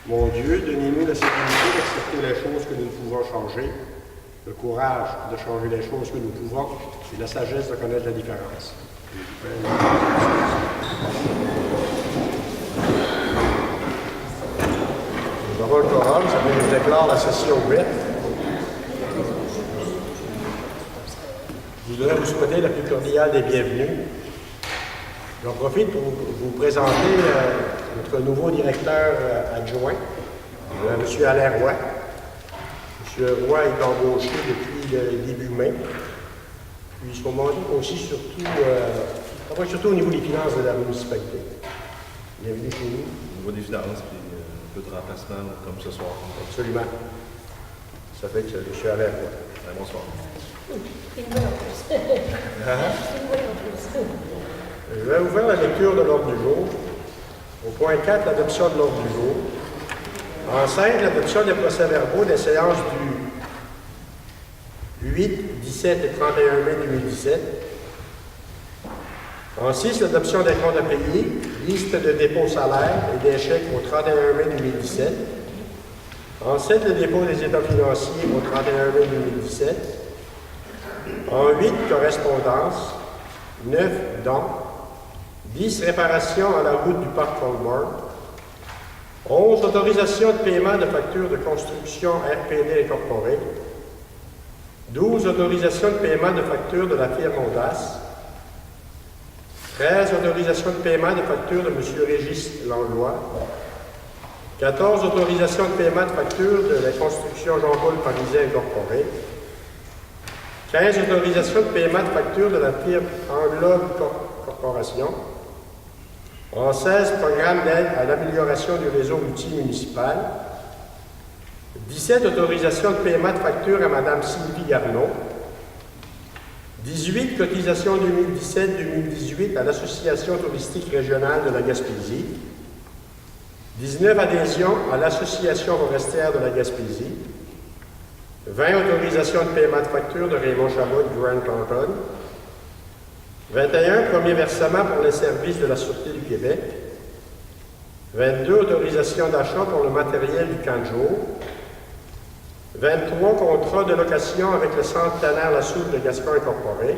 Mon Dieu, donnez-nous la sécurité d'accepter les choses que nous ne pouvons changer, le courage de changer les choses que nous pouvons et la sagesse de connaître la différence. Nous avons le quorum, ça veut dire que je déclare la session ouverte. Je voudrais vous souhaiter la plus cordiale des bienvenues. J'en profite pour vous présenter notre nouveau directeur adjoint, M. Alain Roy. M. Roy est embauché depuis le début mai. Puis son mandat aussi surtout au niveau des finances de la municipalité. Bienvenue chez nous. Au niveau des finances, puis un peu de remplacement comme ce soir. Absolument. Ça fait que M. Alain Roy. Bonsoir. Une bonne en plus. Une bonne en plus. Je vais ouvrir la lecture de l'ordre du jour. Au point 4, l'adoption de l'ordre du jour. En 5, l'adoption des procès-verbaux des séances du 8, 17 et 31 mai 2017. En 6, l'adoption des comptes à payer, liste de dépôt salaire et des chèques au 31 mai 2017. En 7, le dépôt des états financiers au 31 mai 2017. En 8, correspondance. 9, dons. 10, réparation à la route du parc Colmore. 11, autorisation de paiement de factures de construction RPD incorporée. 12, autorisation de paiement de factures de la firme Audace. 13, autorisation de paiement de factures de M. Régis Langlois. 14, autorisation de paiement de factures de la construction Jean-Paul Parisien incorporée. 15, autorisation de paiement de factures de la firme Englobe Corporation. En 16, programme d'aide à l'amélioration du réseau routier municipal. 17, autorisation de paiement de facture à Mme Sylvie Garneau. 18, cotisation 2017-2018 à l'Association touristique régionale de la Gaspésie. 19, adhésion à l'Association forestière de la Gaspésie. 20, autorisation de paiement de facture de Raymond Chabot de Grand Canton. 21, premier versement pour les services de la Sûreté du Québec. 22, autorisation d'achat pour le matériel du camp de jour. 23, contrat de location avec le Centre Tanner-La Soupe de Gascon Incorporé.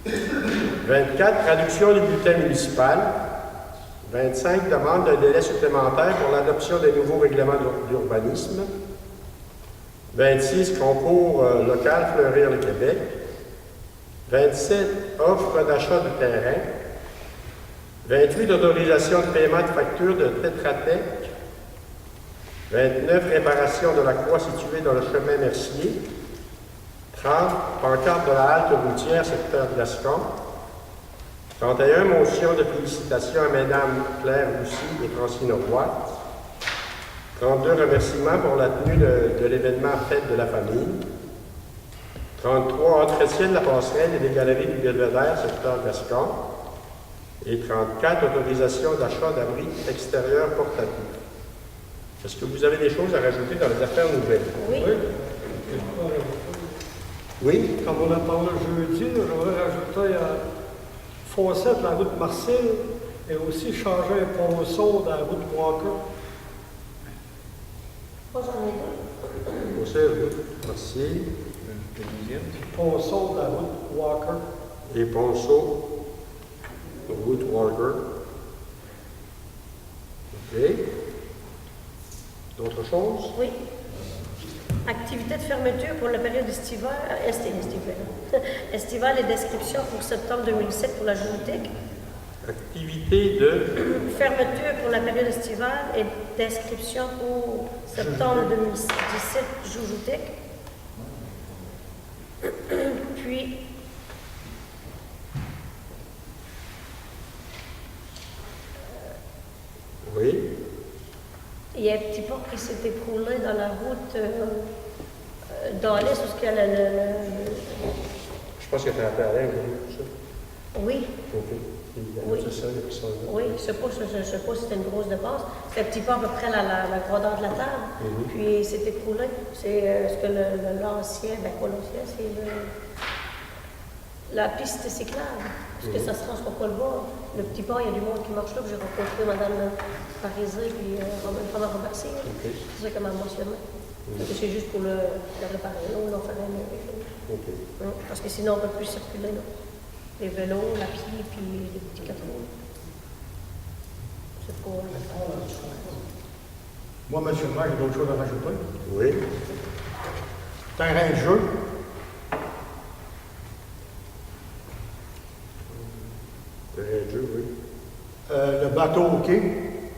24, traduction du bulletin municipal. 25, demande d'un délai supplémentaire pour l'adoption des nouveaux règlements d'urbanisme. 26, concours local Fleurir le Québec. 27, offre d'achat de terrain. 28, autorisation de paiement de facture de Tetra Tech. 29, réparation de la croix située dans le chemin Mercier. 30, pancarte de la halte routière secteur Gascon. 31, motion de félicitations à Mesdames Claire Roussy et Francine Roy. 32, remerciements pour la tenue de l'événement Fête de la famille. 33, entretien de la passerelle et des galeries du Belvédère, secteur Gascon. Et 34, autorisation d'achat d'abris extérieurs portatifs. Est-ce que vous avez des choses à rajouter dans les affaires nouvelles? Oui. Oui? Comme on a parlé jeudi, j'aurais rajouté fossé de la route Marcel et aussi changer un ponceau de la route Walker. Moi, j'en ai deux. Fossé, route, merci. Ponceau de la route Walker. Et Ponceau, route Walker. OK. D'autres choses? Oui. Activité de fermeture pour la période estivale et description pour septembre 2017 pour la Joujoutique. Activité de... Fermeture pour la période estivale et description pour septembre 2017 Joujoutique. Puis, Oui. il y a un petit port qui s'est écroulé dans la route d'Alès, parce qu'il y a Je pense que tu as appelé Alain aujourd'hui pour ça. Oui. OK. Oui. C'est ça, les personnes-là. Oui, je sais pas si c'était une grosse dépense. C'était un petit peu à peu près la grandeur de la table. Puis c'est écroulé. C'est ce que l'ancien, ben pas l'ancien, c'est la piste cyclable. Parce que ça se transforme pas le bas. Le petit port, il y a du monde qui marche là. Puis j'ai rencontré Mme Parisé puis Robert Robertier. C'est ça qu'elle m'a mentionné. C'est juste pour le réparer. Là, on en ferait un vélo. Parce que sinon, on ne peut plus circuler. Là. Les vélos, la pied, puis les petits 4 roues. C'est pour Moi, monsieur le maire, j'ai d'autres choses à rajouter. Oui. Terrain de jeu. Terrain de jeu, oui. Le bateau au quai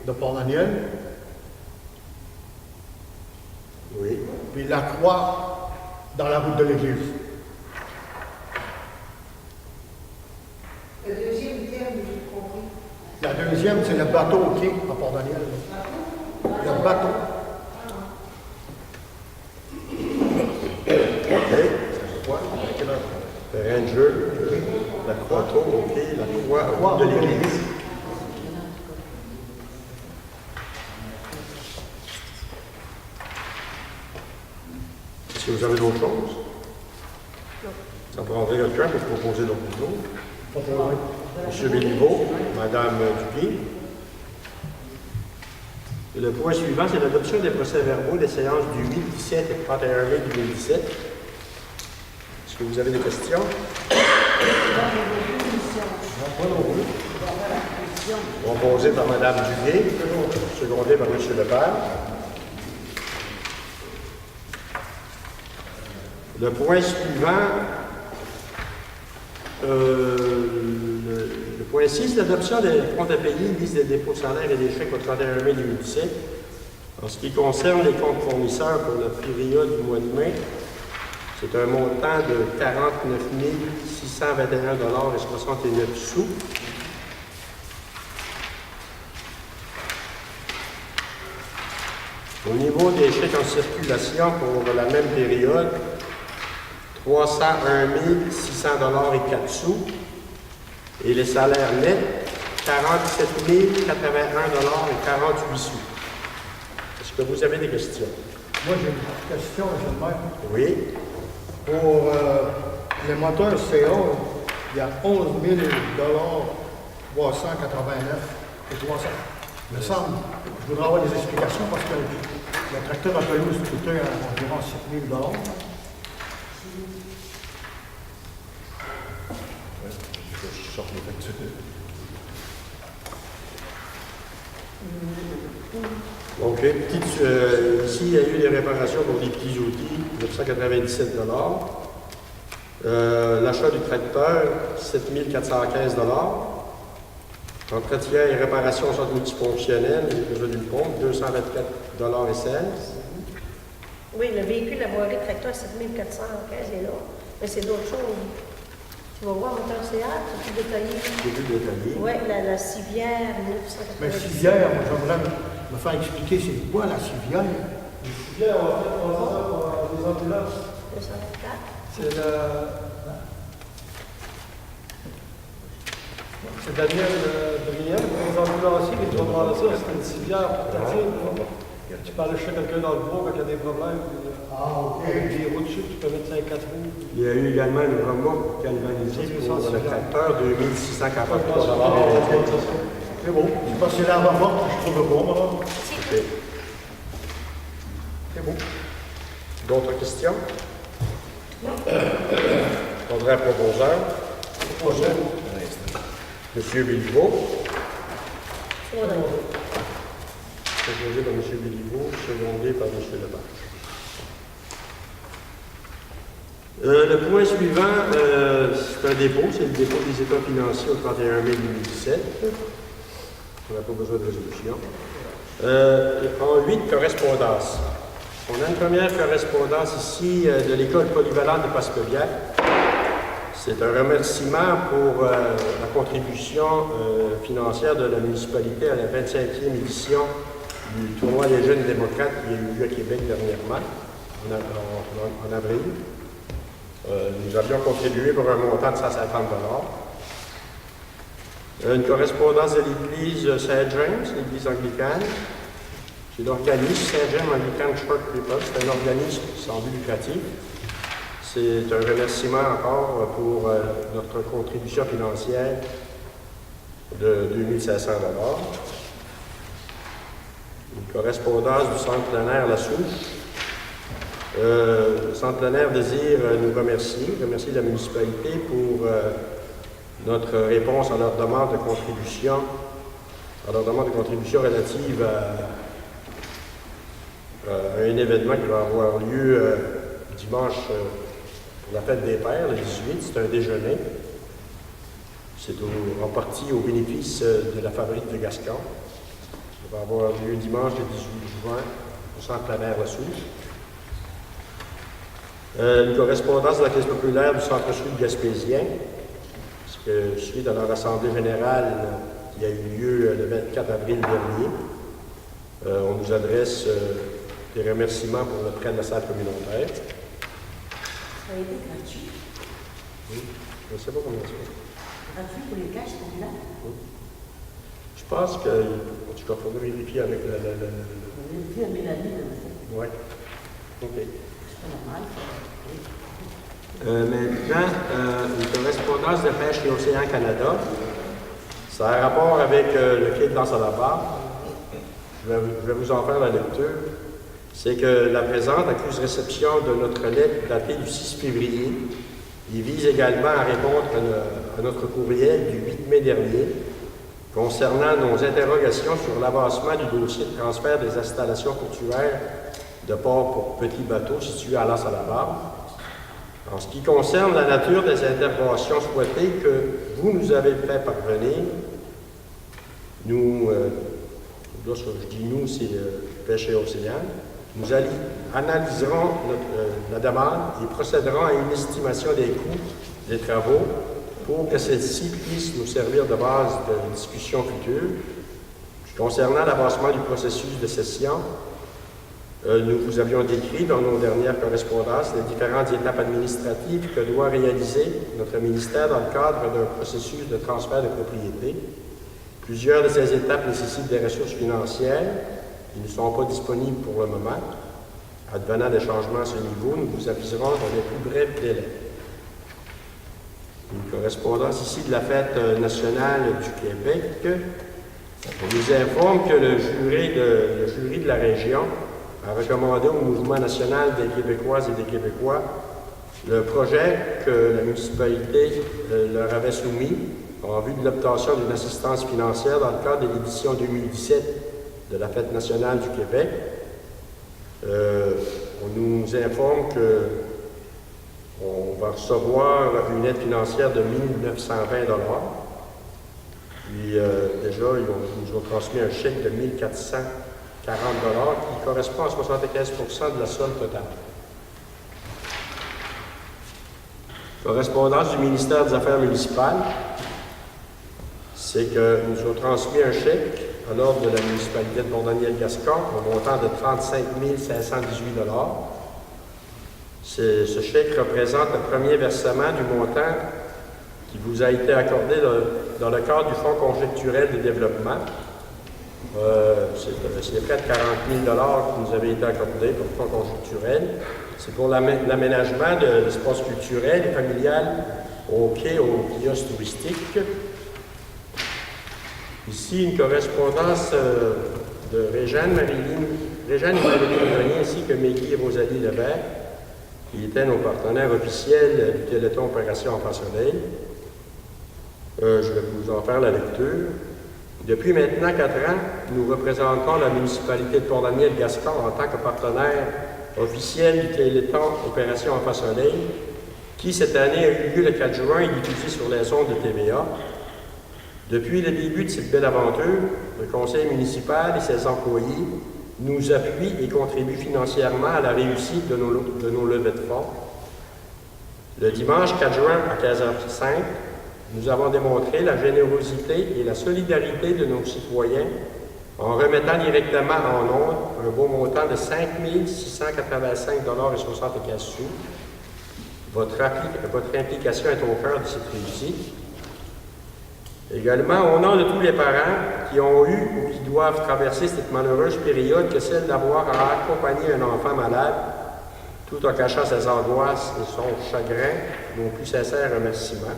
de Port-Daniel. Oui. Puis la croix dans la route de l'église. Le deuxième terme, j'ai compris. La deuxième, c'est le bateau au quai à Port-Daniel. Le bateau. Terrain de jeu, la croix, OK, la croix de l'église. Est-ce que vous avez d'autres choses? Ça prendrait quelqu'un pour proposer d'autres choses. Monsieur Béliveau, Madame Dupuis. Le point suivant, c'est l'adoption des procès-verbaux des séances du 8, 17 et 31 mai 2017. Est-ce que vous avez des questions? Proposé par Mme Duguay, secondé par M. Lepage. Le point suivant, le point 6, l'adoption des comptes à payer, liste des dépôts salaires et des chèques au 31 mai 2017. En ce qui concerne les comptes fournisseurs pour la période du mois de mai, c'est un montant de 49 621 et 69 sous. Au niveau des chèques en circulation pour la même période, 301 600 et 4 sous. Et les salaires nets, 47 081 et 48 sous. Est-ce que vous avez des questions? Moi, j'ai une petite question, monsieur le maire. Oui. Pour les moteurs CO, il y a 11 000 389 et 300. Il me semble, je voudrais avoir des explications parce que le tracteur à pelouse coûtait environ 7 000 Je sors les factures. Donc, ici, il y a eu des réparations pour les petits outils, 997 l'achat du tracteur, 7 415 entretien et réparation au centre multifonctionnel, j'ai besoin d'une pompe, 224 et 16. Oui, le véhicule, la voirie de tracteur, 7415 est là. Mais c'est d'autres choses. Tu vas voir, moteur CA, c'est plus détaillé. C'est plus détaillé. Oui, la civière, 1990. Mais civière, moi, j'aimerais me faire expliquer c'est quoi la civière. Les civières, en fait, on a pour les ambulances. 224. C'est c'est Daniel Briand, pour les ambulanciers qui doivent demander ça. C'est une civière portative. Tu peux aller chez quelqu'un dans le bois quand il y a des problèmes. Avec des roues dessus, tu peux mettre 5-4 roues. Il y a eu également une remorque galvanisée pour le tracteur, 2643 C'est bon. Je pense que c'est la remorque que je trouve bon, moi. OK. C'est bon. D'autres questions? Faudrait un proposeur. Monsieur Béliveau. Proposé par M. Béliveau, secondé par M. Lepage. Le point suivant, c'est un dépôt, c'est le dépôt des états financiers au 31 mai 2017. On n'a pas besoin de résolution. En 8, correspondance. On a une première correspondance ici de l'école polyvalente de Passepelière. C'est un remerciement pour la contribution financière de la municipalité à la 25e édition du tournoi des jeunes démocrates qui a eu lieu à Québec dernièrement, en avril. Nous avions contribué pour un montant de 150 $. Une correspondance de l'Église Saint James, l'Église anglicane. C'est l'organisme Saint James Anglican Church People. C'est un organisme sans but lucratif. C'est un remerciement encore pour notre contribution financière de 2500 $. Une correspondance du Centre plein air La Souche. Le Centre plein air désire nous remercier la municipalité pour notre réponse à leur demande de contribution, relative à un événement qui va avoir lieu dimanche pour la fête des Pères, le 18. C'est un déjeuner. C'est en partie au bénéfice de la fabrique de Gascon. Ça va avoir lieu dimanche le 18 juin au Centre plein air La Souche. Une correspondance de la Caisse populaire du Centre-Sud gaspésien, puisque suite à leur assemblée générale qui a eu lieu le 24 avril dernier, on nous adresse des remerciements pour le prêt de la salle communautaire. Ça a été gratuit. Oui, je ne sais pas combien c'est. Gratuit pour les caches, c'est là. Oui. Je pense que, en tout cas, il faudrait vérifier avec le... On a dit à Mélanie, Oui. OK. c'est pas normal. Maintenant, une correspondance de Pêche et Océan Canada. Ça a un rapport avec le quai de Danse-à-la-Barre. Je vais vous en faire la lecture. C'est que la présente accuse réception de notre lettre datée du 6 février. Il vise également à répondre à notre courriel du 8 mai dernier concernant nos interrogations sur l'avancement du dossier de transfert des installations portuaires de port pour petits bateaux situés à L'Anse-à-la-Barre. En ce qui concerne la nature des interventions souhaitées que vous nous avez fait parvenir, nous, lorsque je dis nous, c'est Pêche et Océan, nous analyserons la demande et procéderons à une estimation des coûts des travaux pour que celle-ci puisse nous servir de base de discussion future. Concernant l'avancement du processus de cession, nous vous avions décrit dans nos dernières correspondances les différentes étapes administratives que doit réaliser notre ministère dans le cadre d'un processus de transfert de propriété. Plusieurs de ces étapes nécessitent des ressources financières qui ne sont pas disponibles pour le moment. Advenant des changements à ce niveau, nous vous aviserons dans les plus brefs délais. Une correspondance ici de la Fête nationale du Québec. On nous informe que le jury de la région a recommandé au Mouvement national des Québécoises et des Québécois le projet que la municipalité leur avait soumis en vue de l'obtention d'une assistance financière dans le cadre de l'édition 2017 de la Fête nationale du Québec. On nous informe qu'on va recevoir une aide financière de 1 920 $. Puis déjà, ils nous ont transmis un chèque de 1 440 $, qui correspond à 75% de la somme totale. Correspondance du ministère des Affaires municipales, c'est qu'ils nous ont transmis un chèque à l'ordre de la municipalité de Port-Daniel-Gascon au montant de 35 518 $. Ce chèque représente le premier versement du montant qui vous a été accordé dans le cadre du Fonds conjoncturel de développement. C'est près de 40 000 $ qui nous avaient été accordés pour le Fonds conjoncturel. C'est pour l'aménagement de l'espace culturel et familial au quai, au kiosque touristique. Ici, une correspondance de Réjeanne et Marilyn Grenier, ainsi que Meggy et Rosalie Lebert, qui étaient nos partenaires officiels du Téléthon Opération Enfants Soleil. Je vais vous en faire la lecture. Depuis maintenant 4 ans, nous représentons la municipalité de Port-Daniel-Gascon en tant que partenaire officiel du Téléthon Opération Enfants Soleil, qui cette année a eu lieu le 4 juin et diffusé sur les ondes de TVA. Depuis le début de cette belle aventure, le conseil municipal et ses employés nous appuient et contribuent financièrement à la réussite de nos levées de fonds. Le dimanche 4 juin à 15h05, nous avons démontré la générosité et la solidarité de nos citoyens en remettant directement en ondes un beau montant de 5 685 $ et 75 sous. Votre implication est au cœur de cette réussite. Également, au nom de tous les parents qui ont eu ou qui doivent traverser cette malheureuse période que celle d'avoir à accompagner un enfant malade, tout en cachant ses angoisses et son chagrin, nos plus sincères remerciements.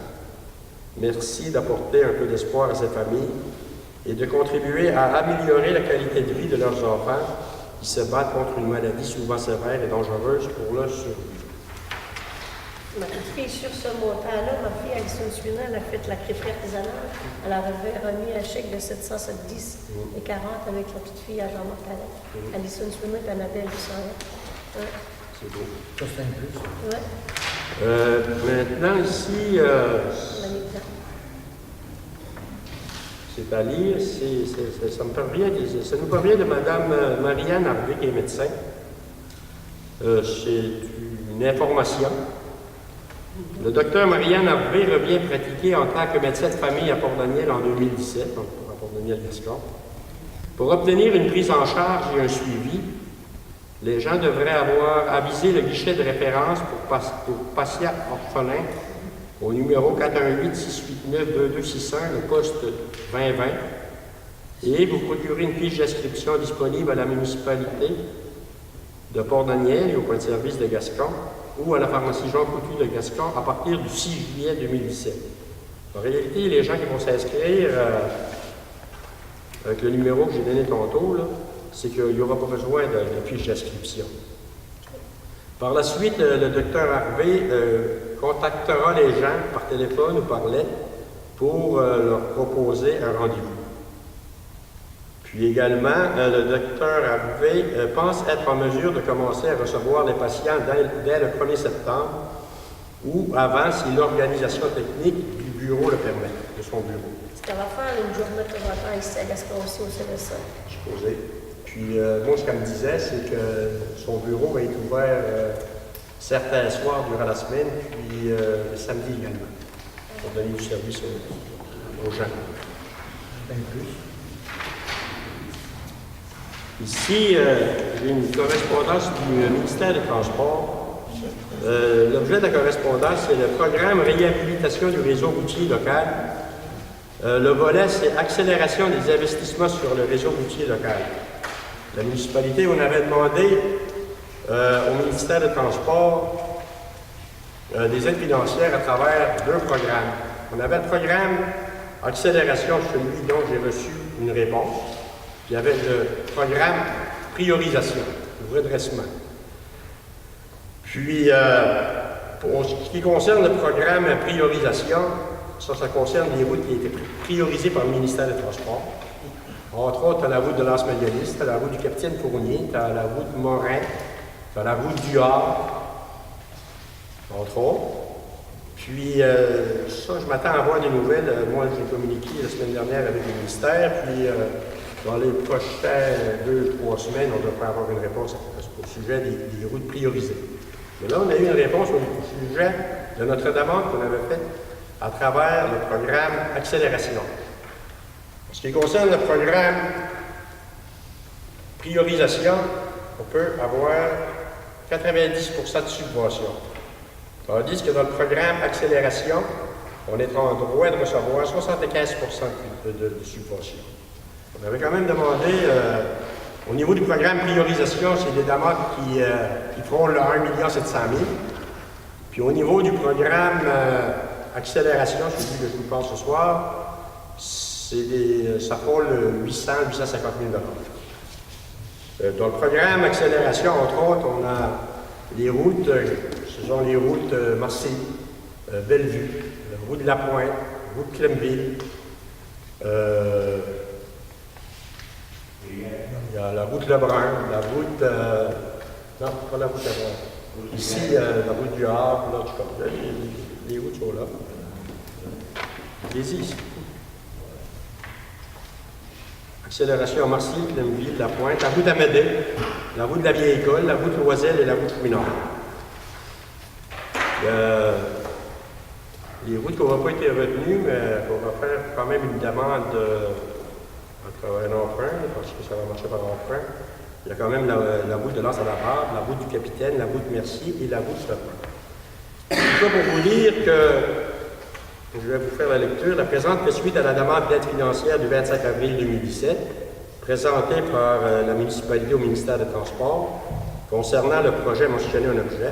Merci d'apporter un peu d'espoir à ces familles et de contribuer à améliorer la qualité de vie de leurs enfants qui se battent contre une maladie souvent sévère et dangereuse pour leur survie. Ma petite fille, sur ce montant-là, ma fille Alison Sweeney, elle a fait la crêperie artisanale. Elle avait remis un chèque de 770 et 40 avec la petite fille à Jean-Marc Calais. Alison Sweeney et Annabelle Dussard. Ouais. C'est beau. Ça, c'est un plus. Ouais. Maintenant, ici, L'année dedans. c'est à lire, ça nous provient de Mme Marianne Harvey, qui est médecin. C'est une information. Le docteur Marianne Harvey revient pratiquer en tant que médecin de famille à Port-Daniel en 2017, donc à Port-Daniel-Gascon. Pour obtenir une prise en charge et un suivi, les gens devraient avoir avisé le guichet de référence pour patients orphelins au numéro 418-689-2261, le poste 2020, et vous procurez une fiche d'inscription disponible à la municipalité de Port-Daniel et au point de service de Gascon ou à la pharmacie Jean Coutu de Gascon à partir du 6 juillet 2017. En réalité, les gens qui vont s'inscrire avec le numéro que j'ai donné tantôt, c'est qu'il n'y aura pas besoin de fiche d'inscription. Par la suite, le docteur Harvey contactera les gens par téléphone ou par lettre pour leur proposer un rendez-vous. Puis également, le docteur Harvey pense être en mesure de commencer à recevoir les patients dès le 1er septembre ou avant si l'organisation technique du bureau le permet, de son bureau. Est-ce qu'elle va faire une journée de temps en temps ici à Gascon aussi au CLSA? Supposé. Puis moi, ce qu'elle me disait, c'est que son bureau va être ouvert certains soirs durant la semaine, puis le samedi également, pour donner du service aux gens. Un plus. Ici, j'ai une correspondance du ministère des Transports. L'objet de la correspondance, c'est le programme Réhabilitation du réseau routier local. Le volet, c'est accélération des investissements sur le réseau routier local. La municipalité, on avait demandé au ministère des Transports des aides financières à travers deux programmes. On avait le programme Accélération, celui dont j'ai reçu une réponse. Puis il y avait le programme Priorisation, le redressement. Puis, pour ce qui concerne le programme Priorisation, ça concerne les routes qui étaient priorisées par le ministère des Transports. Entre autres, tu as la route de l'Anse-Magaliste, tu as la route du Capitaine Fournier, tu as la route Morin, tu as la route du Havre, entre autres. Puis, ça, je m'attends à avoir des nouvelles. Moi, j'ai communiqué la semaine dernière avec le ministère, puis dans les prochaines 2-3 semaines, on devrait avoir une réponse au sujet des routes priorisées. Mais là, on a eu une réponse au sujet de notre demande qu'on avait faite à travers le programme Accélération. En ce qui concerne le programme Priorisation, on peut avoir 90% de subvention. Tandis que dans le programme Accélération, on est en droit de recevoir 75% de subvention. On avait quand même demandé, au niveau du programme Priorisation, c'est des demandes qui feront le 1 700 000 000. Puis au niveau du programme Accélération, celui que je vous parle ce soir, ça frôle 800 850 000 $. Dans le programme Accélération, entre autres, on a les routes, ce sont les routes Marseille, Bellevue, la route de la Pointe, la route Clemville, il y a la route Lebrun, la route... non, pas la route Lebrun. Ici, la route du Havre, là, je crois, les routes sont là. Les ici. Accélération à Marseille, Clemville, La Pointe, la route Amédée, la route de la Vieille École, la route Loisel et la route Chouinard. Les routes qui n'auront pas été retenues, mais on va faire quand même une demande à travers un emprunt, parce que ça va marcher par emprunt. Il y a quand même la route de l'Anse à la Barre, la route du Capitaine, la route Mercier et la route Lebrun. Tout ça pour vous dire que Je vais vous faire la lecture. La présente fait suite à la demande d'aide financière du 25 avril 2017, présentée par la municipalité au ministère des Transports, concernant le projet mentionné en objet.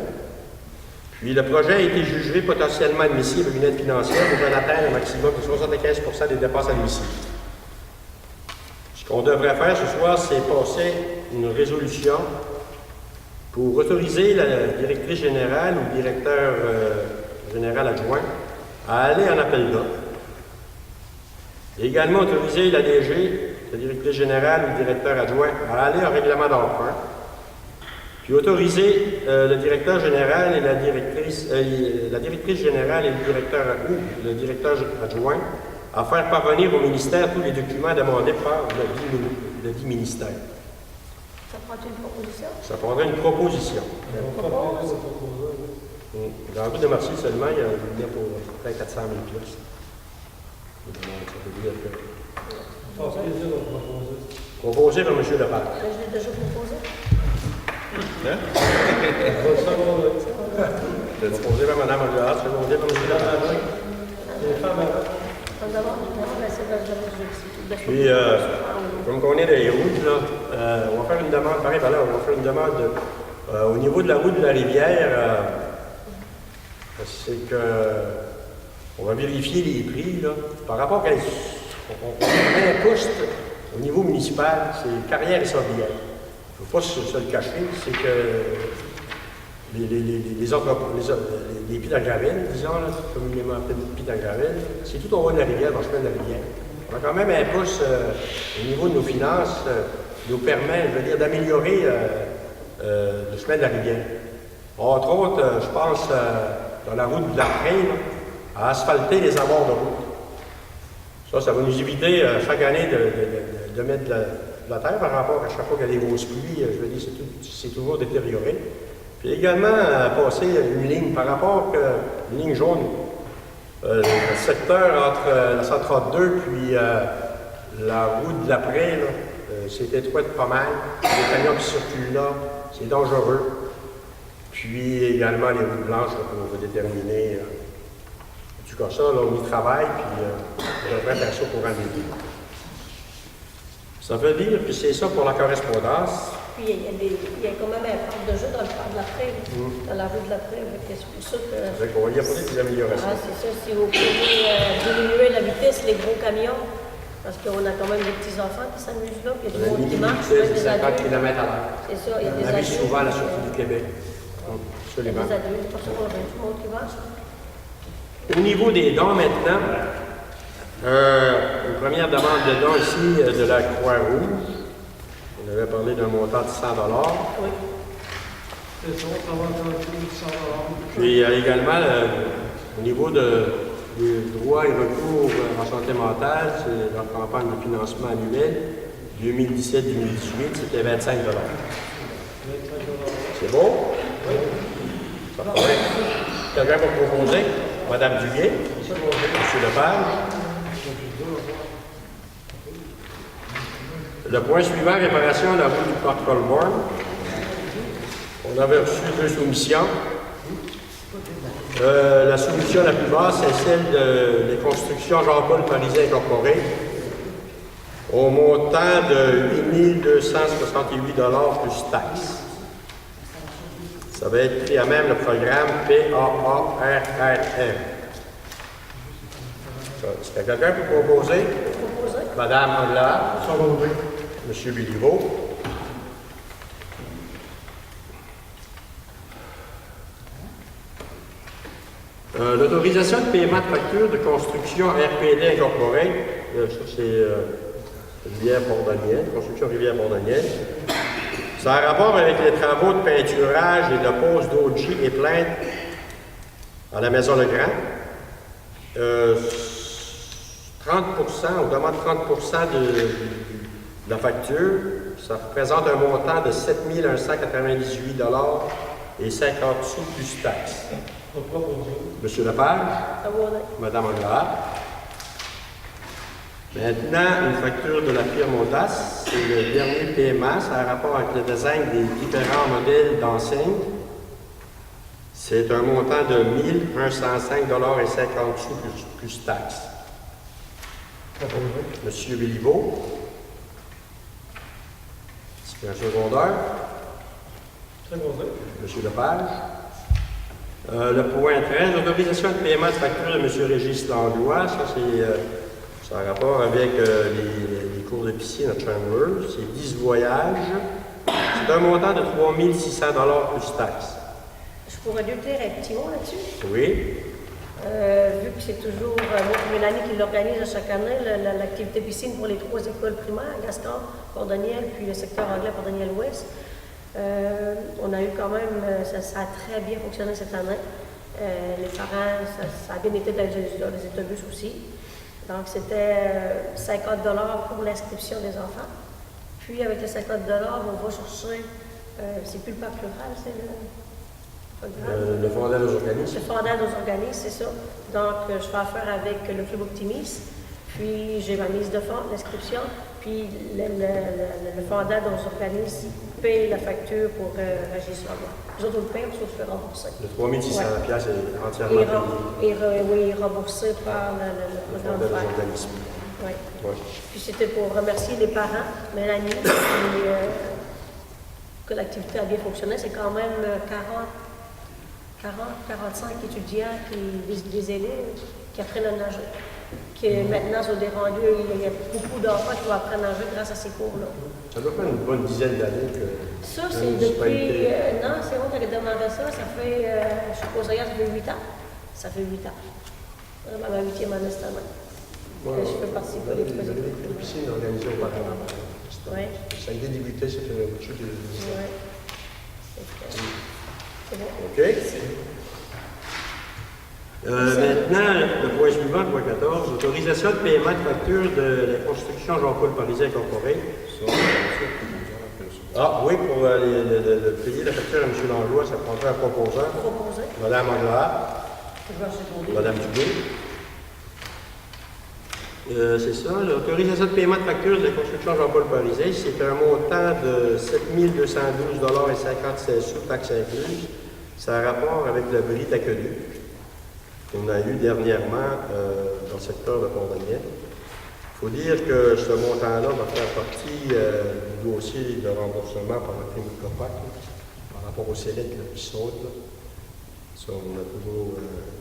Puis le projet a été jugé potentiellement admissible à une aide financière pouvant atteindre un maximum de 75% des dépenses admissibles. Ce qu'on devrait faire ce soir, c'est passer une résolution pour autoriser la directrice générale ou le directeur général adjoint à aller en appel d'offres. Et également autoriser la DG, la directrice générale ou le directeur adjoint, à aller en règlement d'emprunt. Puis autoriser le directeur général et la directrice générale et le directeur adjoint à faire parvenir au ministère tous les documents demandés par le dit ministère. Ça prend une proposition? Ça prendrait une proposition. Je propose. Dans la route de Marcy seulement, il y en a pour près de 400 000 piastres. Ça veut dire que... Ça fait plaisir de proposer. Proposé par M. Lepage. Je l'ai déjà proposé. Proposé par Mme Angela, secondé par M. Lepage. Les femmes avant. Puis, comme on est dans les routes, là, on va faire une demande, pareil, voilà, on va faire une demande au niveau de la route de la rivière. C'est que on va vérifier les prix, là, par rapport à on met un poste au niveau municipal, c'est carrière et sorbière. Il ne faut pas se le cacher, c'est que les pieds en gravel, disons, là, communément appelés pieds en gravel, c'est tout au haut de la rivière, dans le chemin de la rivière. On a quand même un pouce au niveau de nos finances qui nous permet, je veux dire, d'améliorer le chemin de la rivière. Entre autres, je pense, dans la route de l'Arpré, à asphalter les abords de route. Ça va nous éviter chaque année de mettre de la terre par rapport à chaque fois qu'il y a des grosses pluies. Je veux dire, c'est toujours détérioré. Puis également, passer une ligne par rapport à une ligne jaune. Le secteur entre la 132 puis la route de l'Après, c'est étroit pas mal. Les camions qui circulent là, c'est dangereux. Puis également les routes blanches là, pour déterminer. En tout cas, ça, là, on y travaille, puis on devrait faire ça au courant des vies. Ça veut dire, puis c'est ça pour la correspondance. Puis il y a quand même un parc de jeu dans le parc de l'Après, dans la rue de l'Après. C'est pour ça que. On va y apporter des améliorations. Ah, c'est ça. Si vous pouvez diminuer la vitesse, les gros camions, parce qu'on a quand même des petits-enfants qui s'amusent là, puis il y a du monde qui marche. C'est 50 km à l'heure. C'est ça, il y a des On arrive adultes. souvent à la sortie du Québec. Il y a Absolument. des adultes, parce qu'on a du monde qui marche. Au niveau des dons maintenant, une première demande de dons ici de la Croix-Rouge. On avait parlé d'un montant de 100 $. Oui. C'est ça, ça va être 100 $. Puis il y a également, au niveau des droits et recours en santé mentale, c'est leur campagne de financement annuel 2017-2018, c'était 25 $. C'est bon? Oui. Ça va. Quelqu'un pour proposer? Madame Duguay? Monsieur Lepage? Le point suivant, réparation de la route du Parc Colborne. On avait reçu 2 soumissions. La soumission la plus basse, c'est celle des constructions Jean-Paul Parisien Incorporé, au montant de 8 268 $ plus taxes. Ça va être pris à même le programme PAARRM. Est-ce que quelqu'un peut proposer? Madame Angela. Monsieur Béliveau. L'autorisation de paiement de facture de construction RPD incorporée, ça c'est Rivière-Bourdonnière, construction Rivière-Bourdonnière. Ça a rapport avec les travaux de peinturage et de pose d'OG et plainte à la Maison Legrand. 30%, on demande 30% de la facture. Ça représente un montant de 7 198 $ et 50 sous plus taxes. Monsieur Lepage, Madame Angela. Maintenant, une facture de la firme Audace, c'est le dernier paiement, ça a rapport avec le design des différents modèles d'enseignes. C'est un montant de 1 105,50 $ plus taxes. Monsieur Béliveau. C'est un secondaire. Secondaire. Monsieur Lepage. Le point 13, autorisation de paiement de facture de M. Régis Langlois. Ça, c'est en rapport avec les cours d'épicier notre Chandler. C'est 10 voyages. C'est un montant de 3 600 $ plus taxes. Je pourrais lui dire un petit mot là-dessus. Oui. Vu que c'est toujours Mélanie qui l'organise chaque année, l'activité piscine pour les 3 écoles primaires, Gaston, Port-Daniel, puis le secteur anglais Port-Daniel-Ouest. On a eu quand même, ça a très bien fonctionné cette année. Les parents, ça a bien été dans les autobus aussi. Donc c'était 50 $ pour l'inscription des enfants. Puis avec les 50 $, on va chercher, c'est plus le pack rural, c'est Le fondant aux organismes. le fondant aux organismes, c'est ça. Donc je fais affaire avec le Club Optimis. Puis j'ai ma mise de fonds, l'inscription. Puis le fondant aux organismes paye la facture pour Régis Langlois. Les autres, on le paye, puis on se fait rembourser. Le 3 600 Ouais. $ est entièrement payé. Oui, remboursé par le Le programme fondant aux FAC. organismes. Oui. Ouais. Puis c'était pour remercier les parents, Mélanie, puis, que l'activité a bien fonctionné. C'est quand même 45 étudiants, des élèves qui apprennent à nager. Qui maintenant sont des rendus, il y a beaucoup d'enfants qui vont apprendre à nager grâce à ces cours-là. Ça doit faire une bonne dizaine d'années que. Ça, la c'est municipalité- depuis. Non, c'est moi qui ai demandé ça. Ça fait. Je suis conseillère, ça fait 8 ans. Ça fait 8 ans. Dans ma 8e année cette année. Ouais, Je fais participer les 3 écoles. les piscines organisées auparavant. Oui. Ça a été débuté, ça fait au-dessus de. Oui. C'est bon. OK. Maintenant, le point suivant, le point 14, autorisation de paiement de facture de la construction Jean-Paul Parisien Incorporé. Ah oui, pour payer la facture à M. Langlois, ça prendrait un proposeur. Proposé. Mme Angela, Je vais seconder. Mme Dubé. C'est ça, l'autorisation de paiement de facture de la construction Jean-Paul Parisien, c'est un montant de 7 212,56 $ taxes incluses. Ça a rapport avec le bris d'aqueduc qu'on a eu dernièrement dans le secteur de Port-Daniel. Il faut dire que ce montant-là va faire partie du dossier de remboursement par la prime de COPAC, par rapport aux sellettes qui sautent. Là. Ça, on a toujours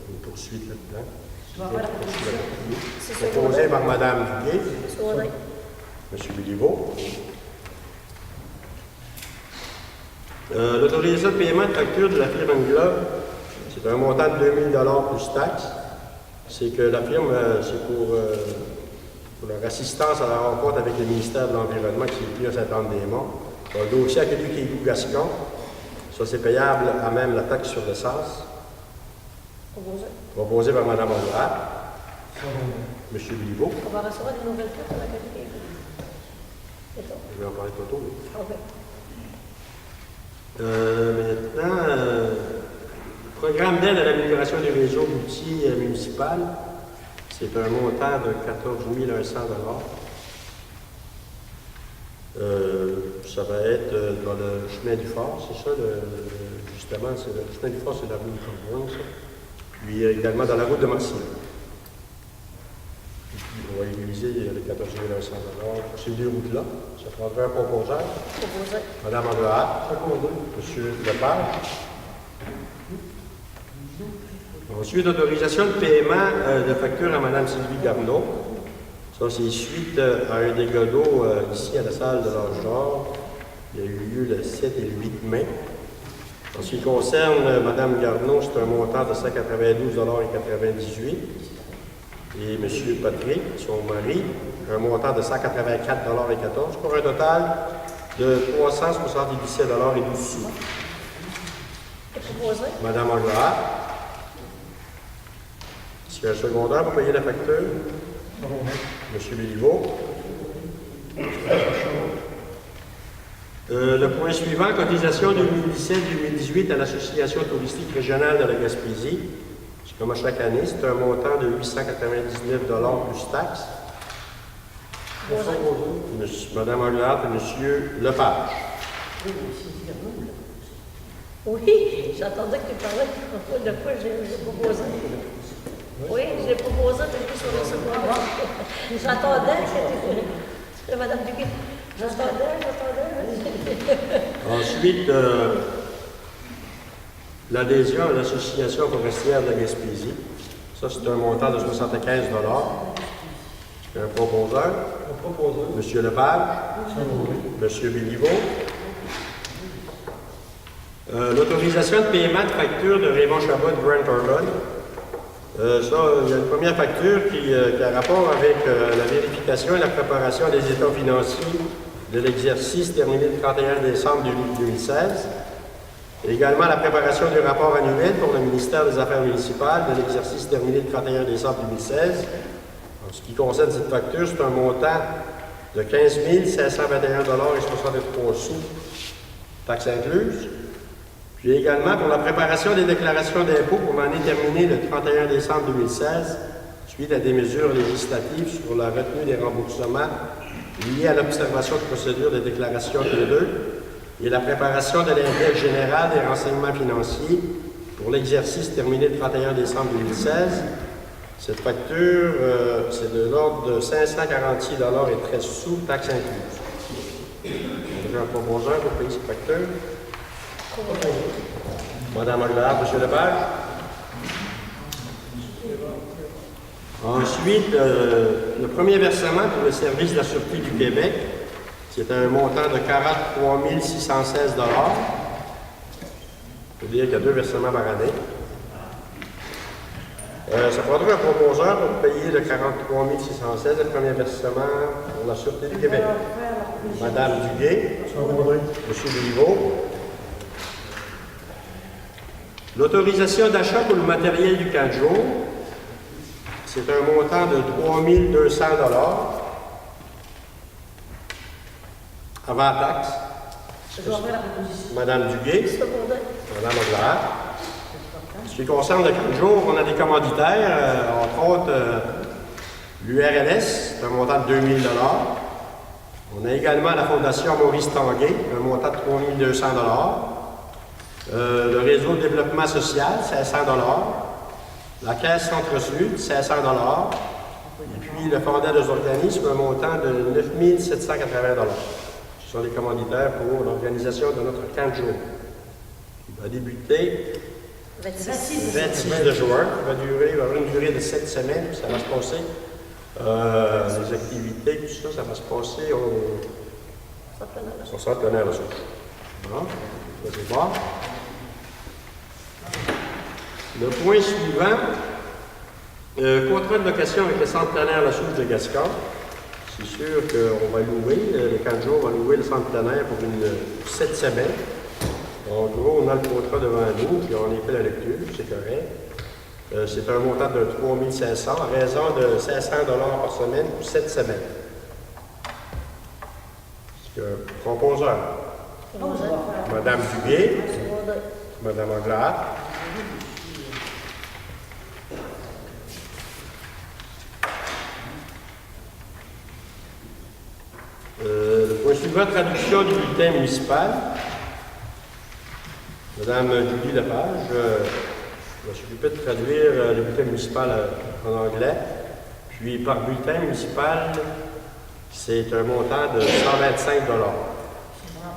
une poursuite là-dedans. Tu vas avoir la proposition. C'est Proposé par Mme Duguay, Secondaire. M. Béliveau. L'autorisation de paiement de facture de la firme Englobe, c'est un montant de 2 000 $ plus taxes. C'est que la firme, c'est pour leur assistance à la rencontre avec le ministère de l'Environnement qui s'est tenu à Saint-Anne-des-Monts. Le dossier Aqueduc et Gascon, ça c'est payable à même la taxe sur l'essence, Proposé. proposé par Mme Angela, M. Béliveau. On va recevoir des nouvelles cartes à la qualité. C'est ça. Je vais en parler tantôt. Oui. OK. Maintenant, programme d'aide à l'amélioration du réseau multi-municipal, c'est un montant de 14 100 $. Ça va être dans le chemin du Fort, c'est ça, justement, c'est le chemin du Fort, c'est la route de Corbeau, ça. Puis également dans la route de Massy. On va utiliser les 14 100 $ pour ces deux routes-là. Ça prendrait un proposeur. Proposé. Mme Angela, M. Lepage. Ensuite, autorisation de paiement de facture à Mme Sylvie Garneau. Ça, c'est suite à un dégât d'eau ici à la salle de l'Âge d'Or. Il y a eu lieu le 7 et le 8 mai. En ce qui concerne Mme Garneau, c'est un montant de 192,98 $. Et M. Patrick, son mari, un montant de 184,14 $, pour un total de 377,12 $. C'est proposé. Madame Angela, est-ce qu'il y a un secondaire pour payer la facture? M. Béliveau. Le point suivant, cotisation 2017-2018 à l'Association touristique régionale de la Gaspésie. C'est comme à chaque année, c'est un montant de 899 $ plus taxes. Madame Angela et M. Lepage. Oui, mais c'est dire non, Oui, j'attendais que tu parlais de quoi j'ai proposé. Oui, j'ai proposé, mais je suis sur le second. J'attendais, c'était Mme Duguay. J'attendais. Ensuite, l'adhésion à l'Association forestière de la Gaspésie. Ça, c'est un montant de 75 $. Un proposeur. M. Lepage. M. Béliveau. L'autorisation de paiement de facture de Raymond Chabot de Brent Orlon. Ça, il y a une première facture qui a rapport avec la vérification et la préparation des états financiers de l'exercice terminé le 31 décembre 2016. Et également la préparation du rapport annuel pour le ministère des Affaires municipales de l'exercice terminé le 31 décembre 2016. En ce qui concerne cette facture, c'est un montant de 15 521 $ et 63 sous, taxes incluses. Puis également pour la préparation des déclarations d'impôts pour l'année terminée le 31 décembre 2016, suite à des mesures législatives sur la retenue des remboursements liés à l'observation de procédures de déclaration T2 et la préparation de l'index général des renseignements financiers pour l'exercice terminé le 31 décembre 2016. Cette facture, c'est de l'ordre de 546 $ et 13 sous, taxes incluses. On a un proposeur pour payer cette facture. Madame Aguilar, M. Lepage. Ensuite, le premier versement pour le service de la Sûreté du Québec, c'est un montant de 43 616 $. C'est-à-dire qu'il y a 2 versements par année. Ça prendra un proposeur pour payer le 43 616, le premier versement pour la Sûreté du Québec. Madame Duguay, M. Béliveau. L'autorisation d'achat pour le matériel du camp de jour, c'est un montant de 3 200 $ avant taxe. Je dois faire la proposition. Madame Duguay, Secondé. Madame Aguilar. Ce qui concerne le camp de jour, on a des commanditaires, entre autres l'URLS, c'est un montant de 2 000 $. On a également la Fondation Maurice Tanguay, un montant de 3 200 $. Le réseau de développement social, 500 $. La Caisse Centre-Sud, 500 $. Et puis le fondateur des organismes, un montant de 9 780 $. Ce sont les commanditaires pour l'organisation de notre camp de jour. Il va débuter 26. 26 de juin. Il va avoir une durée de 7 semaines. Puis ça va se passer. Les activités, tout ça, ça va se passer au centenaire de Souche. Bon, vous allez voir. Le point suivant, contrat de location avec le centenaire La Souche de Gascon. C'est sûr qu'on va louer, les camps de jour, on va louer le centenaire pour 7 semaines. En gros, on a le contrat devant nous, puis on a fait la lecture, c'est correct. C'est un montant de 3 500 à raison de 500 $ par semaine pour 7 semaines. Proposeur. Madame Duguay, Secondé. Madame Aguilar. Le point suivant, traduction du bulletin municipal. Madame Julie Lepage, je vais s'occuper de traduire le bulletin municipal en anglais. Puis par bulletin municipal, c'est un montant de 125 $.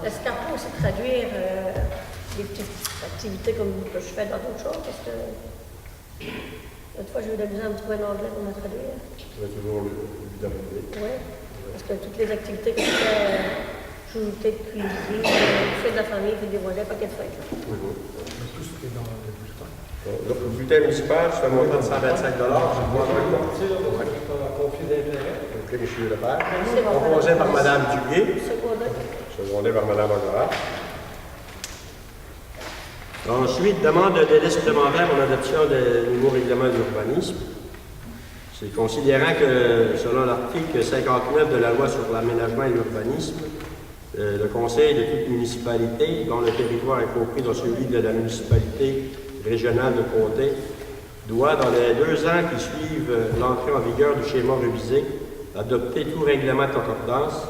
Est-ce qu'on peut aussi traduire des petites activités comme que je fais dans d'autres choses? Parce que l'autre fois, j'ai eu de la misère à me trouver l'anglais pour me traduire. Je vais toujours le demander. Oui. Parce que toutes les activités que je fais, jouter de cuisine, fais de la famille, fais des voisins, paquet de fêtes. Tout ce qui est dans le bulletin. Donc, le bulletin municipal, c'est un montant de 125 $. Je vois Conflit d'intérêt. donc, M. Lepage. Proposé par Mme Duguay. Secondé. Secondé par Mme Aguilar. Ensuite, demande de délai supplémentaire pour l'adoption des nouveaux règlements d'urbanisme. C'est considérant que, selon l'article 59 de la loi sur l'aménagement et l'urbanisme, le conseil de toute municipalité, dont le territoire est compris dans celui de la municipalité régionale de comté, doit, dans les 2 ans qui suivent l'entrée en vigueur du schéma révisé, adopter tout règlement de concordance.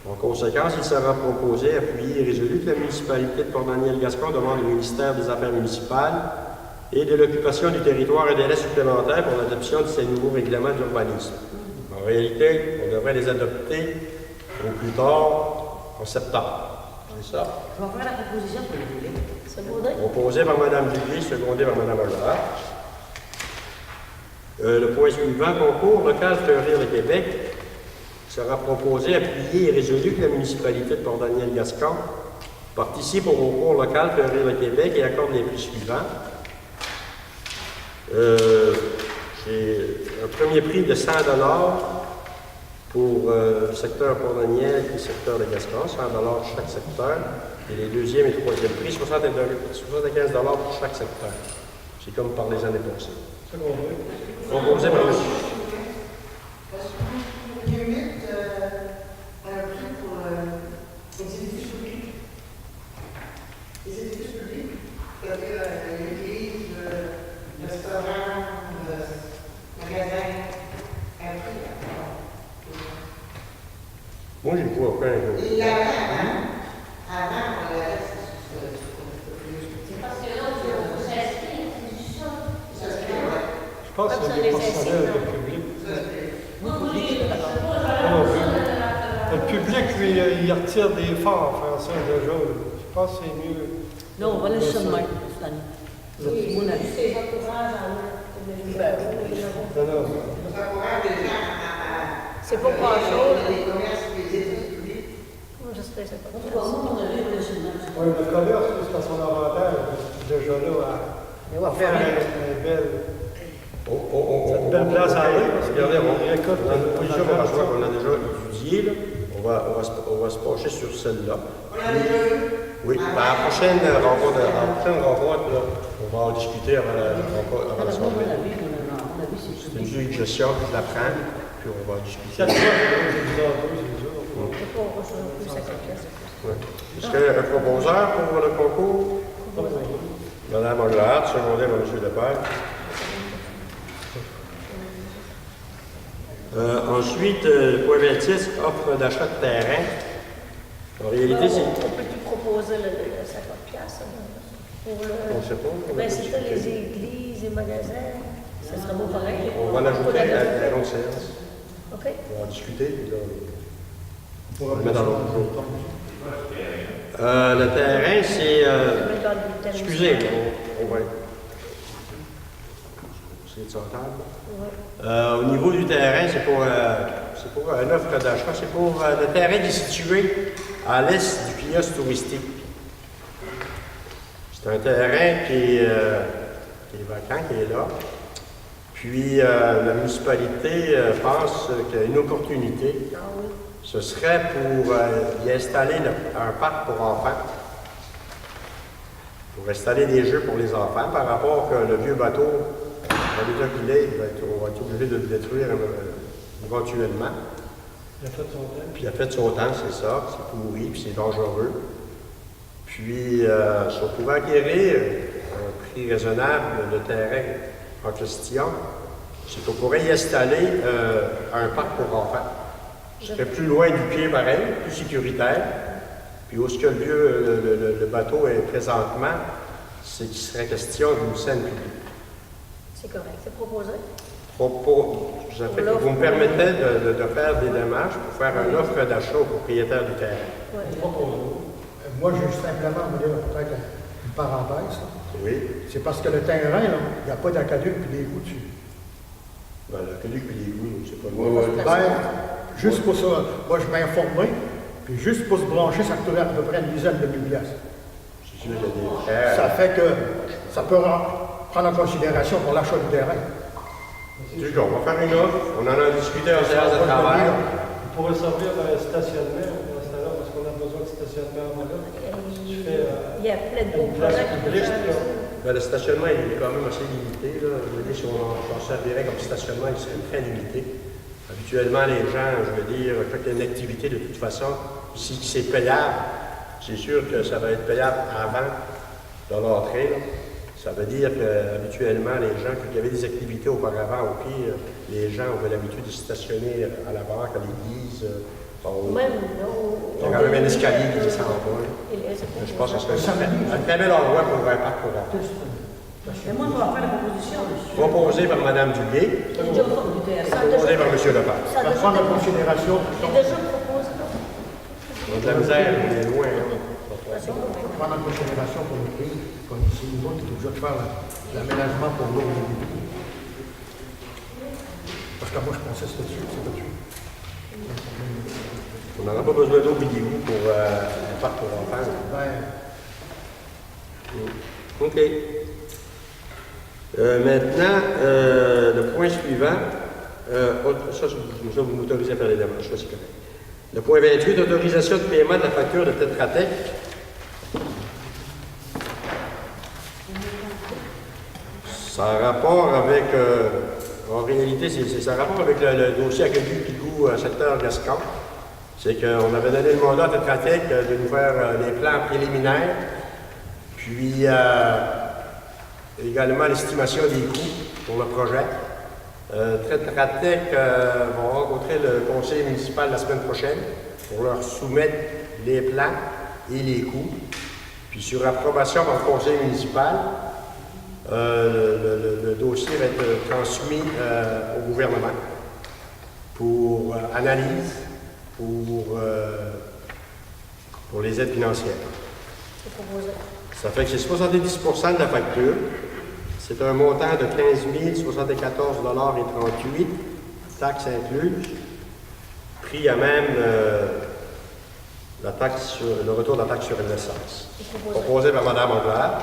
On conséquent, il sera proposé, appuyé et résolu que la municipalité de Port-Daniel-Gascon demande au ministère des Affaires municipales et de l'occupation du territoire un délai supplémentaire pour l'adoption de ces nouveaux règlements d'urbanisme. En réalité, on devrait les adopter au plus tard en septembre. C'est ça. Je vais faire la proposition pour le délai. C'est Baudin? Proposé par Mme Dupuis, secondé par Mme Hollard. Le point suivant, concours local Fleurir le Québec, sera proposé, appuyé et résolu que la municipalité de Port-Daniel-Gascon participe au concours local Fleurir le Québec et accorde les prix suivants. J'ai un premier prix de 100 $ pour le secteur Port-Daniel et le secteur de Gascon, 100 $ chaque secteur. Et les deuxième et troisième prix, 75 $ pour chaque secteur. C'est comme par les années passées. C'est qu'on veut. Proposé par M. Parce qu'on limite un prix pour les édifices publics. Les édifices publics, c'est-à-dire l'église, le restaurant, le magasin, un prix. Moi, j'ai pas aucun. Il y avait avant, on l'avait. C'est parce que là, on s'inscrit, c'est juste ça. Je pense que c'est des personnels de public. Le public, lui, il retire des efforts à faire ça déjà. Je pense que c'est mieux. Non, on va laisser ça de même cette année. C'est mon avis. C'est encourage à Non, non. Ça encourage les gens à C'est pas grand-chose. les commerces et les édifices publics. Moi, je sais, c'est pas En tout cas, moi, mon avis, on va laisser de même. Oui, le commerce, c'est à son avantage. Déjà là, Mais on va à faire faire une belle. Une belle place à aller. Regardez, on Récolte, a une position on a qu'on a déjà étudiée. Là. On va se pencher sur celle-là. On l'a déjà vu. Oui, ben, à la prochaine rencontre, là, on va en discuter avant la Mon soirée. avis, c'est C'est une suggestion, puis je la prends, puis on va en discuter. C'est ça, c'est bizarre, c'est bizarre. C'est pas plus 50 pièces. Ouais. Est-ce qu'il y a un proposeur pour le concours? Mme Hollard, secondé par M. Lepage. Ensuite, point 26, offre d'achat de terrain. En réalité, c'est... On peut-tu proposer le 50 pièces pour le... On ne sait pas. Ben, c'était les églises, les magasins. Ça serait beau pareil. On va l'ajouter à la longue séance. OK. On va en discuter, puis là, Pour on le met dans l'autre jour. Le terrain, c'est... Dans le bulletin excusez, municipal. on va... C'est de s'entendre. Ouais. Au niveau du terrain, c'est pour une offre d'achat. C'est pour le terrain qui est situé à l'est du kiosque touristique. C'est un terrain qui est vacant, qui est là. Puis la municipalité pense qu'il y a une opportunité. Ah oui. Ce serait pour y installer un parc pour enfants. Pour installer des jeux pour les enfants par rapport que le vieux bateau, dans l'état qu'il est, on va être obligé de le détruire éventuellement. Il a fait son temps. Puis il a fait son temps, c'est ça, c'est pourri, puis c'est dangereux. Puis, si on pouvait acquérir un prix raisonnable de terrain en question, c'est qu'on pourrait y installer un parc pour enfants. Ce serait plus loin du pied pareil, plus sécuritaire. Puis où est-ce que le bateau est présentement, c'est qu'il serait question d'une scène publique. C'est correct. C'est proposé. Ça fait que vous me permettez de faire des démarches pour faire une offre d'achat au propriétaire du terrain. Ouais. Moi, je veux simplement vous dire peut-être une parenthèse. Là. Oui. C'est parce que le terrain, là, il n'y a pas d'aquaduc et d'égouts dessus. Ben, l'aqueduc et l'égout, c'est pas Ben, juste pour ça, moi, je m'ai informé, puis juste pour se brancher, ça coûterait à peu près une dizaine de mille piastres. C'est sûr qu'il y a des frères. Ça fait que ça peut prendre en considération pour l'achat du terrain. On va faire une offre. On en a discuté en séance de travail. On pourrait servir d'un stationnement dans ce temps-là, parce qu'on a besoin de stationnement là. Il y a plein de beaux Une place projets qui publique, peuvent là. Ben, le stationnement il est quand même assez limité. Là. Je veux dire, si on en servirait comme stationnement, il serait très limité. Habituellement, les gens, je veux dire, quand il y a une activité, de toute façon, si c'est payable, c'est sûr que ça va être payable avant de l'entrée. Là. Ça veut dire qu'habituellement, les gens, quand il y avait des activités auparavant, au pire, les gens avaient l'habitude de stationner à la banque, à l'église, Même, non. Il y a quand même un escalier qui descend en bas. Je pense que ce serait un très bel endroit pour un parc pour enfants. Et moi, je vais faire la proposition. Proposé par Mme Duguay, proposé par M. Lepage. Ça a On va déjà prendre en considération, c'est déjà proposé. On a de la misère, on est loin. prendre en considération pour le pays, comme c'est nous autres qui sommes obligés de faire l'aménagement pour l'eau. Parce que moi, je pensais que c'était dessus, c'est pas dessus. On n'aura pas besoin d'eau vidéo pour un parc pour enfants. Ben, OK. Maintenant, le point suivant, ça, vous m'autorisez à faire les démarches, ça c'est correct. Le point 28, autorisation de paiement de la facture de Tetra Tech. Ça a rapport avec, en réalité, ça a rapport avec le dossier accueilli Pigou secteur Gascon. C'est qu'on avait donné le mandat à Tetra Tech de nous faire les plans préliminaires, puis également l'estimation des coûts pour le projet. Tetra Tech va rencontrer le conseil municipal la semaine prochaine pour leur soumettre les plans et les coûts. Puis sur approbation par le conseil municipal, le dossier va être transmis au gouvernement pour analyse, pour les aides financières. C'est proposé. Ça fait que c'est 70% de la facture. C'est un montant de 15 074,38 $, taxes incluses, pris à même le retour de la taxe sur l'essence. C'est proposé. Proposé par Mme Anglade,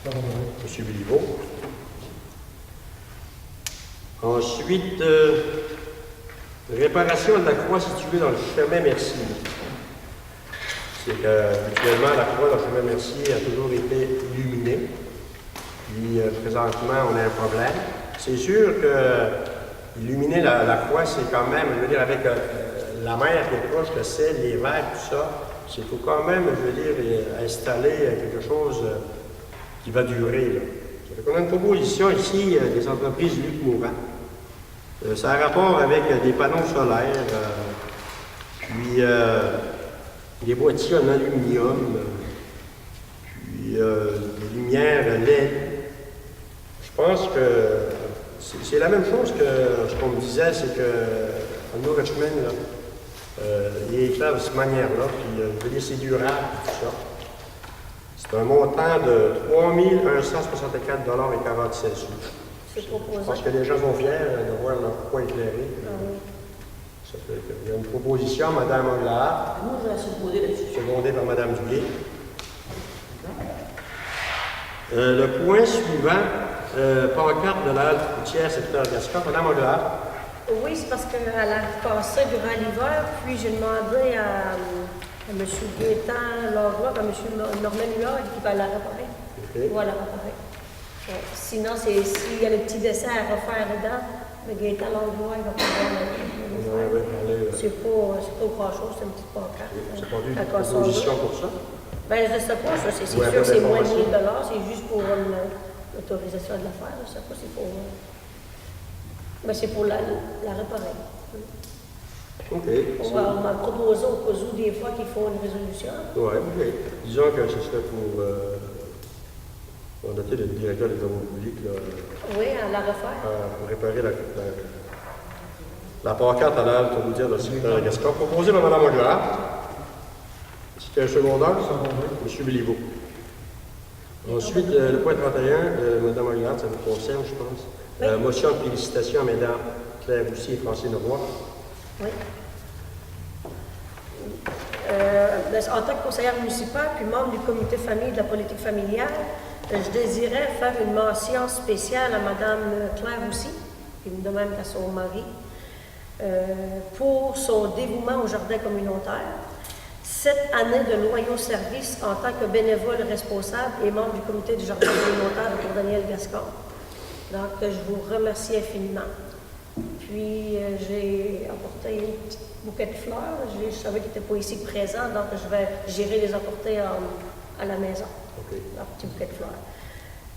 M. Béliveau. Ensuite, réparation de la croix située dans le chemin Mercier. C'est qu'habituellement, la croix dans le chemin Mercier a toujours été illuminée. Puis présentement, on a un problème. C'est sûr que illuminer la croix, c'est quand même, je veux dire, avec la mer qui est proche, le sel, les vagues, tout ça, il faut quand même, je veux dire, installer quelque chose qui va durer. Là. Ça fait qu'on a une proposition ici des entreprises Luc Mourant. Ça a rapport avec des panneaux solaires, puis des boîtiers en aluminium, puis des lumières LED. Je pense que c'est la même chose que ce qu'on me disait, c'est que New Richmond, il est éclairé de cette manière-là, puis je veux dire, c'est durable, tout ça. C'est un montant de 3 164,46 $. C'est proposé. Je pense que les gens sont fiers de voir leur croix éclairée. Ça fait qu'il y a une proposition, Mme Anglade, Moi, je vais la supposer là-dessus. secondée par Mme Duguay. Le point suivant, pancarte de la halte routière secteur Gascon. Mme Anglade. Oui, c'est parce qu'elle a passé durant l'hiver, puis j'ai demandé à M. Gaétan Langlois, à M. Normand Huard, qui va la réparer. OK. On va la réparer. Ouais. Sinon, s'il y a le petit dessin à refaire dedans, le Gaétan Langlois, il va pouvoir le faire. C'est pas grand-chose, c'est une petite pancarte. C'est pas une à Cassandra. proposition pour ça? Ben, je ne sais pas, c'est sûr Ouais, que c'est moins de d'information. 1 000 $, c'est juste pour l'autorisation de la faire. Je ne sais pas, c'est pour. Mais c'est pour la réparer. OK. On m'a proposé au cas où des fois qu'il faut une résolution. Oui, OK. Disons que ce serait pour noter le directeur des travaux publics là, Oui, à la refaire. pour réparer la pancarte à la halte routière de secteur Gascon. Proposé par Mme Anglade. C'était un secondaire, M. Béliveau. Ensuite, le point 31, Mme Anglade, ça vous concerne, je pense. Oui. Motion de félicitations à Mesdames Claire Roussy et Francine Roy. Oui. En tant que conseillère municipale puis membre du comité famille de la politique familiale, je désirais faire une mention spéciale à Mme Claire Roussy, et de même qu'à son mari, pour son dévouement au jardin communautaire. 7 années de loyaux services en tant que bénévole responsable et membre du comité du jardin communautaire de Cour-Daniel Gascon. Donc, je vous remercie infiniment. Puis, j'ai apporté une petite bouquet de fleurs. Je savais qu'il n'était pas ici présent, donc j'irai les apporter à la maison. OK. Un petit bouquet de fleurs.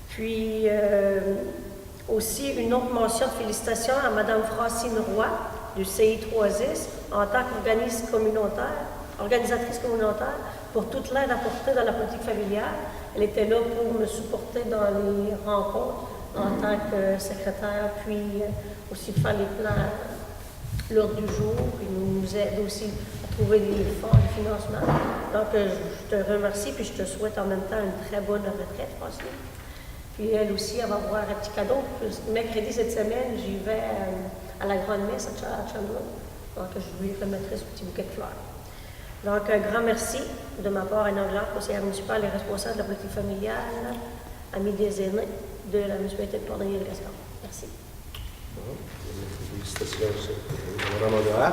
Puis, aussi, une autre mention de félicitations à Mme Francine Roy, du CI310 en tant qu'organisatrice communautaire pour toute l'aide apportée dans la politique familiale. Elle était là pour me supporter dans les rencontres en tant que secrétaire, puis aussi faire les plans, l'ordre du jour, puis nous aide aussi à trouver des fonds de financement. Donc, je te remercie, puis je te souhaite en même temps une très bonne retraite, Francis. Puis elle aussi, elle va avoir un petit cadeau. Mercredi cette semaine, j'y vais à la grande messe à Chandler. Donc, je lui remettrai ce petit bouquet de fleurs. Donc, un grand merci de ma part à Nanglard, conseillère municipale et responsable de la politique familiale, amie des aînés de la municipalité de Port-Denis-de-Gascon. Merci. Félicitations aussi. Madame Andrea.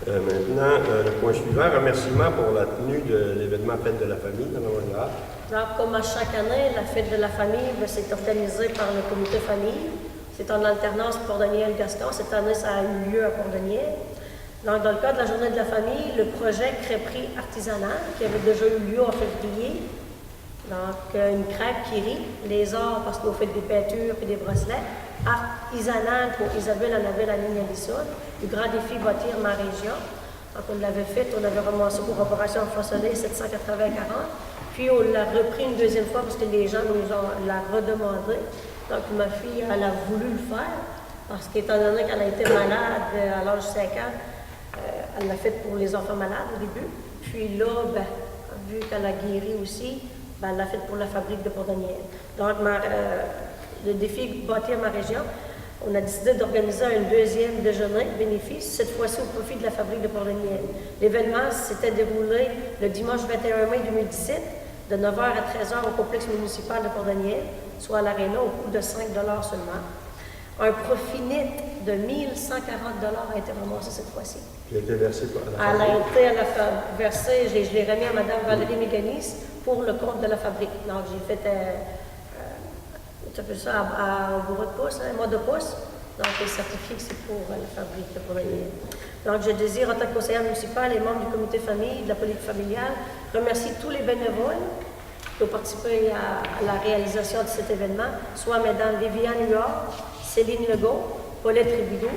Maintenant, le point suivant, remerciement pour la tenue de l'événement Fête de la famille, Madame Andrea. Donc, comme à chaque année, la Fête de la famille, c'est organisé par le comité famille. C'est en alternance Port-Denis-Gascon. Cette année, ça a eu lieu à Port-Denis. Donc, dans le cadre de la journée de la famille, le projet crêperie artisanale, qui avait déjà eu lieu en février, donc une crêpe qui rit, les arts parce qu'on fait des peintures et des bracelets, artisanale pour Isabelle Annabelle Aline Allison, le grand défi bâtir ma région. Donc, on l'avait fait, on avait ramassé pour Opération Enfant Soleil 780-40, puis on l'a repris une deuxième fois parce que les gens nous ont l'a redemandé. Donc, ma fille, elle a voulu le faire parce qu'étant donné qu'elle a été malade à l'âge de 5 ans, elle l'a fait pour les enfants malades au début. Puis là, vu qu'elle a guéri aussi, elle l'a fait pour la fabrique de Port-Daniel. Donc, le défi bâtir ma région, on a décidé d'organiser un deuxième déjeuner bénéfice, cette fois-ci au profit de la fabrique de Port-Daniel. L'événement s'était déroulé le dimanche 21 mai 2017, de 9h à 13h au complexe municipal de Port-Daniel, soit à l'Aréna, au coût de 5 $ seulement. Un profit net de 1 140 $ a été ramassé cette fois-ci. Il a été versé par la Elle famille. a été versée, je l'ai remis à Mme Valérie Méganis pour le compte de la fabrique. Donc, j'ai fait tu appelles ça au bureau de poste, un mois de poste. Donc, il est certifié que c'est pour la fabrique de Port-Daniel. Donc, je désire, en tant que conseillère municipale et membre du comité famille de la politique familiale, remercier tous les bénévoles qui ont participé à la réalisation de cet événement, soit Mme Viviane Huard, Céline Legault, Paulette Ribidou,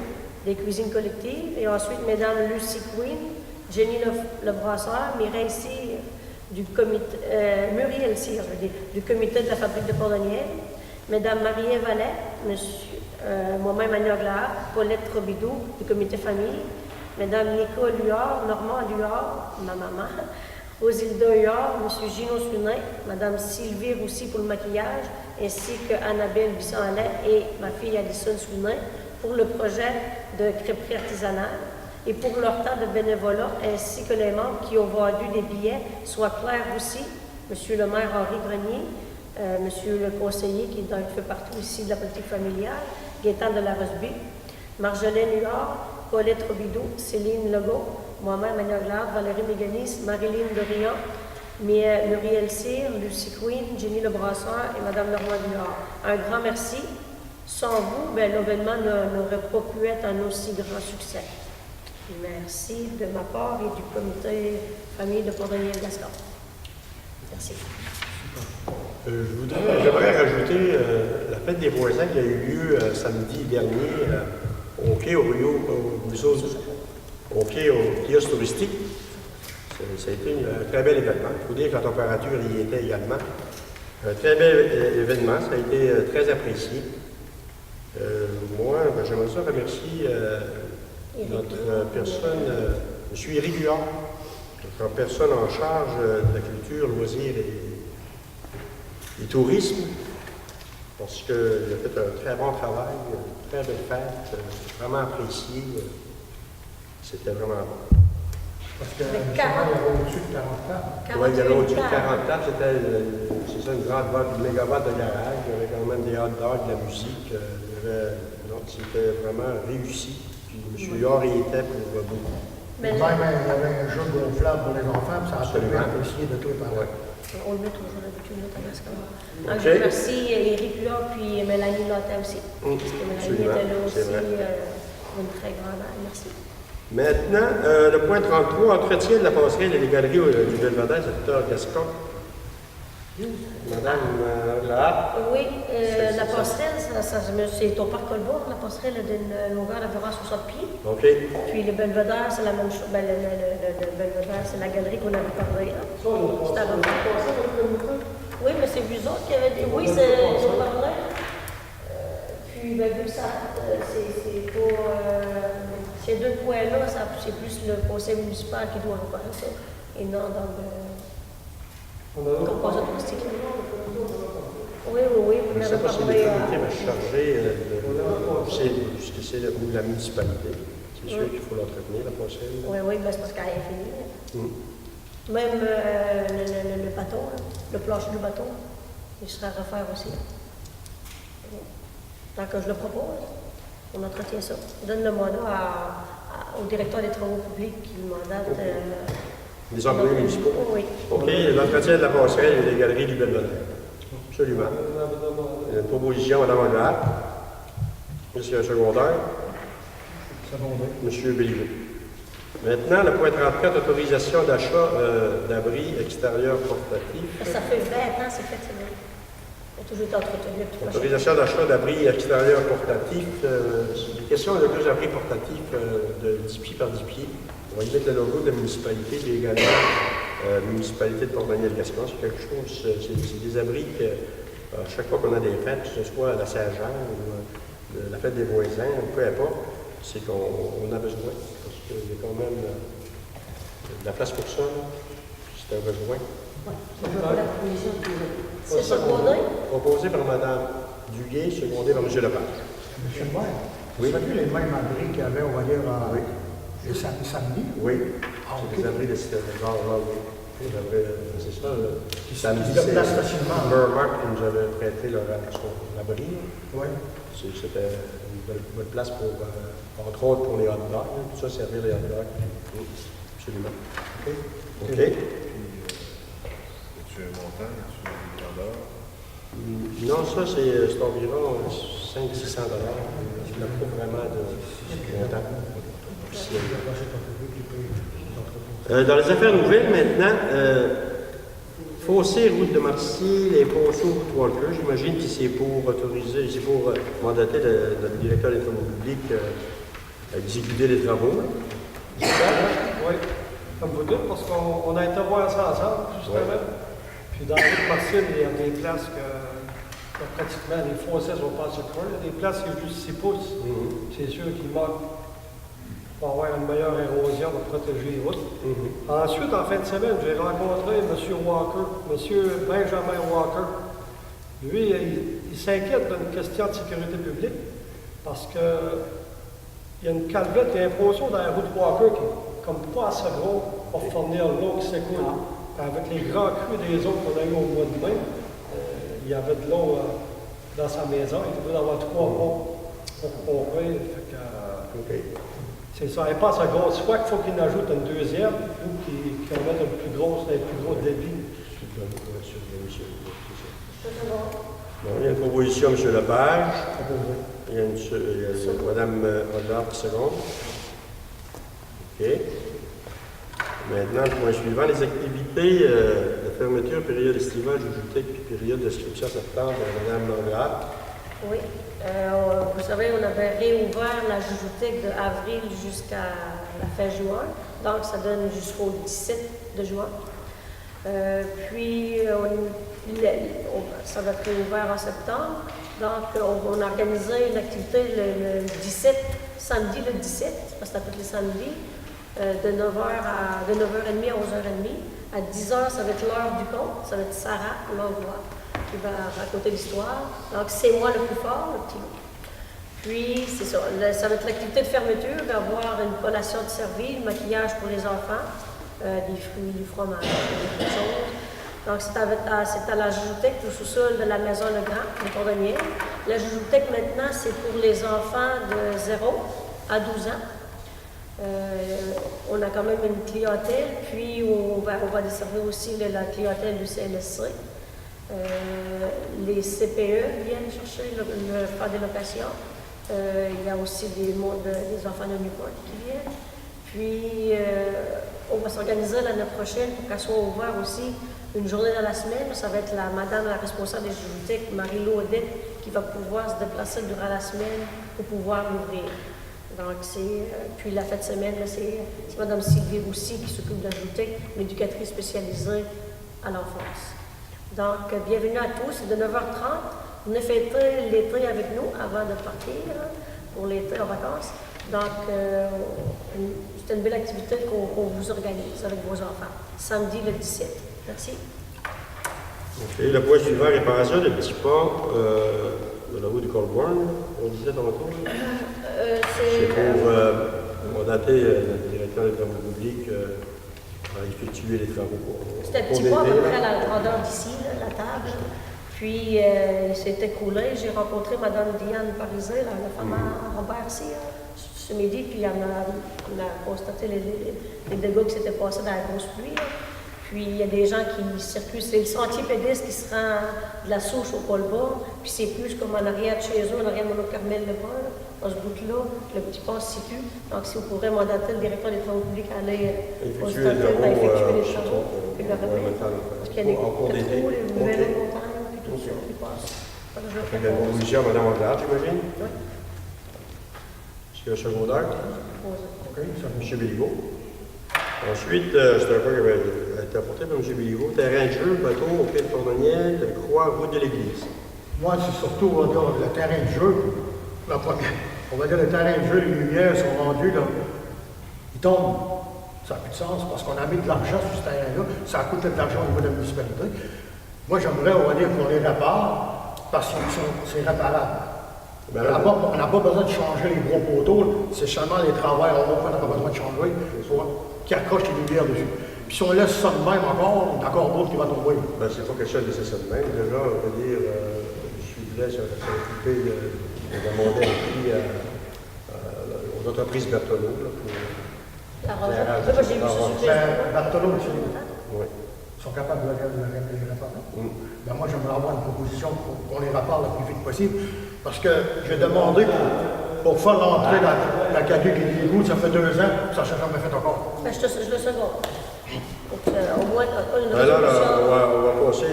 des cuisines collectives, et ensuite Mme Lucie Queen, Jenny Lebrasseur, Mireille Cyr, Muriel Cyr, du comité de la fabrique de Port-Daniel, Mme Marie-Ève Vallet, moi-même Annie Aglard, Paulette Robidou, du comité famille, Mme Nicole Huard, Normand Huard, ma maman, Rosilda Huard, M. Gino Sunin, Mme Sylvie Roussy pour le maquillage, ainsi que Annabelle Bisson-Allet et ma fille Alison Sunin pour le projet de crêperie artisanale et pour leur temps de bénévolat, ainsi que les membres qui ont vendu des billets, soit Claire Roussy, M. le maire Henri Grenier, M. le conseiller qui fait partie ici de la politique familiale, Gaétan de la Rosby, Marjolaine Huard, Paulette Robidoux, Céline Legault, moi-même Annie Aglard, Valérie Méganis, Marilyn Dorion, Muriel Cyr, Lucie Queen, Jenny Lebrasseur et Mme Normand Huard. Un grand merci. Sans vous, l'événement n'aurait pas pu être un aussi grand succès. Merci de ma part et du comité famille de Port-Denis-Gascon. Merci. J'aimerais rajouter la fête des voisins qui a eu lieu samedi dernier au quai au kiosque touristique. Ça a été un très bel événement. Il faut dire que la température y était également. Un très bel événement, ça a été très apprécié. Moi, j'aimerais ça remercier notre personne, M. Éric Huard, notre personne en charge de la culture, loisirs et tourisme, parce qu'il a fait un très bon travail, une très belle fête, vraiment apprécié. C'était vraiment bon. Parce que il y avait au-dessus de 40 ans. Oui, il y avait au-dessus de 40 ans, c'est ça, une grande vente, une méga vente de garage, il y avait quand même des hot dogs, de la musique, c'était vraiment réussi. Puis M. Huard y était pour beaucoup. Mais Même, il y avait un jeu gonflable pour les enfants, puis ça a été apprécié de tout par là. on le met toujours d'habitude, notre Gascon. Donc, Ok. je remercie Éric Huard puis Mélanie Lotin aussi. Parce que Mélanie était là aussi pour une très grande aide. Merci. Maintenant, le point 33, entretien de la passerelle et les galeries du Belvedere, secteur Gascon. Madame Laharpe. Oui, C'est la ça. passerelle, c'est au parc Colbert. La passerelle a d'une longueur d'environ 60 pieds. OK. Puis le belvédère, c'est la même chose. Ben, le belvédère, c'est la galerie qu'on avait parlé. Là. Ça, on a C'est à passé avec le moteur. Oui, mais c'est vous autres qui avez dit. Oui, c'est nos parlants. Puis, ben, vu que ça, c'est pas. Ces deux points-là, c'est plus le conseil municipal qui doit refaire ça. Et non dans le On a composant touristique. Oui, oui, Je vous ne sais m'avez pas si le parlé. comité va se charger puisque c'est la municipalité. C'est sûr qu'il faut l'entretenir, la passerelle. Oui, oui, ben, c'est parce qu'elle est finie. Mm. Même le bateau, là, le plancher du bateau, il sera à refaire aussi. Tant que je le propose, on entretient ça. On donne le mandat au directeur des travaux publics qui mandate. Les employés municipaux. Oui. OK, l'entretien de la passerelle et des galeries du belvédère. Absolument. on avait demandé. Il y a une proposition, Mme Laharpe. Monsieur le secondaire. Secondaire. Monsieur Béliveau. Maintenant, le point 34, autorisation d'achat d'abris extérieurs portatifs. Ça fait 20 ans, c'est fait, c'est vrai. On a toujours été entretenu. tout le Autorisation d'achat d'abris extérieurs portatifs. C'est une question de deux abris portatifs de 10 pieds par 10 pieds. On va y mettre le logo de la municipalité, puis également municipalité de Port-Daniel-Gascon. C'est quelque chose, c'est des abris que, à chaque fois qu'on a des fêtes, que ce soit à la Saint-Jean ou la fête des voisins, ou peu importe, c'est qu'on a besoin. Parce qu'il y a quand même de la place pour ça. là. C'est un besoin. C'est secondaire. Proposé par Mme Duguay, secondé par M. Lepage. Monsieur le maire, Oui. vous savez les mêmes abris qu'il y avait, on va dire, Oui. le samedi? Oui. Ah, C'est ok. des abris de genre, là, oui. Les abris, c'est ça. Qui Samedi, se déplacent facilement. Burmark qui nous avait prêté son abri. Oui. C'était une bonne place pour, entre autres, pour les hot dogs. Tout ça, servir les hot dogs. Oui, absolument. OK. OK. Puis, as-tu un montant, as-tu une grandeur? Non, ça, c'est environ 500-600 $. Je n'ai pas vraiment de montant. Dans les affaires nouvelles, maintenant, fossé, route de Marcy, les fossés au Trois-Cœurs, j'imagine que c'est pour autoriser, c'est pour mandater le directeur des travaux publics à exécuter les travaux. Oui, comme vous dites, parce qu'on a été voir ça ensemble, justement. Puis dans l'île Marcille, il y a des places que pratiquement les fossés sont pas assez creux. Il y a des places qui sont juste 6 pouces. C'est sûr qu'il manque pour avoir une meilleure érosion pour protéger les routes. Ensuite, en fin de semaine, j'ai rencontré M. Walker, M. Benjamin Walker. Lui, il s'inquiète d'une question de sécurité publique parce que il y a une calvette, il y a un poisson dans la route Walker qui est comme pas assez gros pour fournir l'eau qui s'écoule. Avec les grands crues des eaux qu'on a eu au mois de mai, il y avait de l'eau dans sa maison. Il devait avoir 3 pompes pour pomper. OK. C'est ça, elle passe à grosse. Soit qu'il faut qu'il en ajoute une deuxième ou qu'il en mette un plus gros débit. Bon, il y a une proposition, M. Lepage. Il y a Mme Hollard qui seconde. OK. Maintenant, le point suivant, les activités de fermeture, période estivale, jujutec, puis période d'inscription septembre, Mme Hollard. Oui. Vous savez, on avait réouvert la Jujothèque de avril jusqu'à la fin juin. Donc, ça donne jusqu'au 17 de juin. Puis, ça va être réouvert en septembre. Donc, on a organisé une activité le 17, samedi le 17, parce que c'est à tous les samedis, de 9h à 9h30 à 11h30. À 10h, ça va être l'heure du conte. Ça va être Sarah, l'envoi, qui va raconter l'histoire. Donc, c'est moi le plus fort, le petit loup. Puis, c'est ça. Ça va être l'activité de fermeture. Il va y avoir une collation de service, le maquillage pour les enfants, des fruits, du fromage, des choses. Donc, c'est à la Jujothèque, au sous-sol de la Maison Legrand, de Port-Daniel. La Jujothèque, maintenant, c'est pour les enfants de 0 à 12 ans. On a quand même une clientèle, puis on va desservir aussi la clientèle du CLSC. Les CPE viennent chercher faire des locations. Il y a aussi des enfants de Newport qui viennent. Puis, on va s'organiser l'année prochaine pour qu'elle soit ouverte aussi une journée dans la semaine, ça va être la madame, la responsable des bibliothèques, Marie-Lô Odette, qui va pouvoir se déplacer durant la semaine pour pouvoir l'ouvrir. Donc, puis la fin de semaine, c'est Mme Sylvie Roussy qui s'occupe de la bibliothèque, une éducatrice spécialisée à l'enfance. Donc, bienvenue à tous, c'est de 9h30. Venez fêter l'été avec nous avant de partir pour l'été en vacances. Donc, c'est une belle activité qu'on vous organise avec vos enfants, samedi le 17. Merci. OK. Le point suivant, réparation des petits ponts de la route du Colborne, on disait tantôt. C'est pour mandater le directeur des travaux publics à effectuer les travaux. C'est un petit pont à peu près à la grandeur d'ici, la table. Puis, il s'est écoulé. J'ai rencontré Mme Diane Parisé, la femme à Robert ici, ce midi, puis on a constaté les dégâts qui s'étaient passés dans la grosse pluie. Puis, il y a des gens qui circulent. C'est le sentier pédestre qui se rend de la Souche au Paul-Bas. Puis, c'est plus comme en arrière de chez eux, en arrière de Mono-Carmel-le-Bas, dans ce bout-là, le petit pont se situe. Donc, si vous pourrez mandater le directeur des travaux publics à aller effectuer les travaux. Puis le remettre. Parce qu'il y a des trous, les nouvelles montagnes, puis tout ça qui passe. Il y a une proposition à Mme Anglade, j'imagine? Oui. Monsieur le secondaire? OK, ça M. Béliveau. Ensuite, c'est un point qui avait été apporté par M. Béliveau. Terrain de jeu, bateau au pied de Port-Daniel, Croix, route de l'église. Moi, c'est surtout on va dire, le terrain de jeu. La première. On va dire le terrain de jeu, les lumières sont rendues, là. Ils tombent. Ça n'a plus de sens parce qu'on a mis de l'argent sur ce terrain-là. Ça a coûté de l'argent au niveau de la municipalité. Moi, j'aimerais, on va dire, qu'on les répare parce que c'est réparable. Ben, On n'a pas besoin de changer les gros poteaux. C'est seulement les travailleurs en haut qu'on n'a pas besoin de changer qui accrochent les lumières dessus. Puis si on laisse ça de même encore, il y a encore d'autres qui vont tomber. ben, c'est pas quelque chose de ça de même. Déjà, on va dire, je suis là, ça a occupé de demander un prix aux entreprises Berthelot. Là, pour La Rosa. Ça, moi, j'ai vu ça sur Facebook. Bartolo, Oui. ils sont capables de les réparer. Ben, moi, j'aimerais avoir une proposition pour qu'on les répare le plus vite possible. Parce que j'ai demandé pour faire l'entrée dans la caduque et l'égout, ça fait 2 ans, ça ne s'est jamais fait encore. Ben, je le seconde. Au moins, une Alors, résolution. on va passer,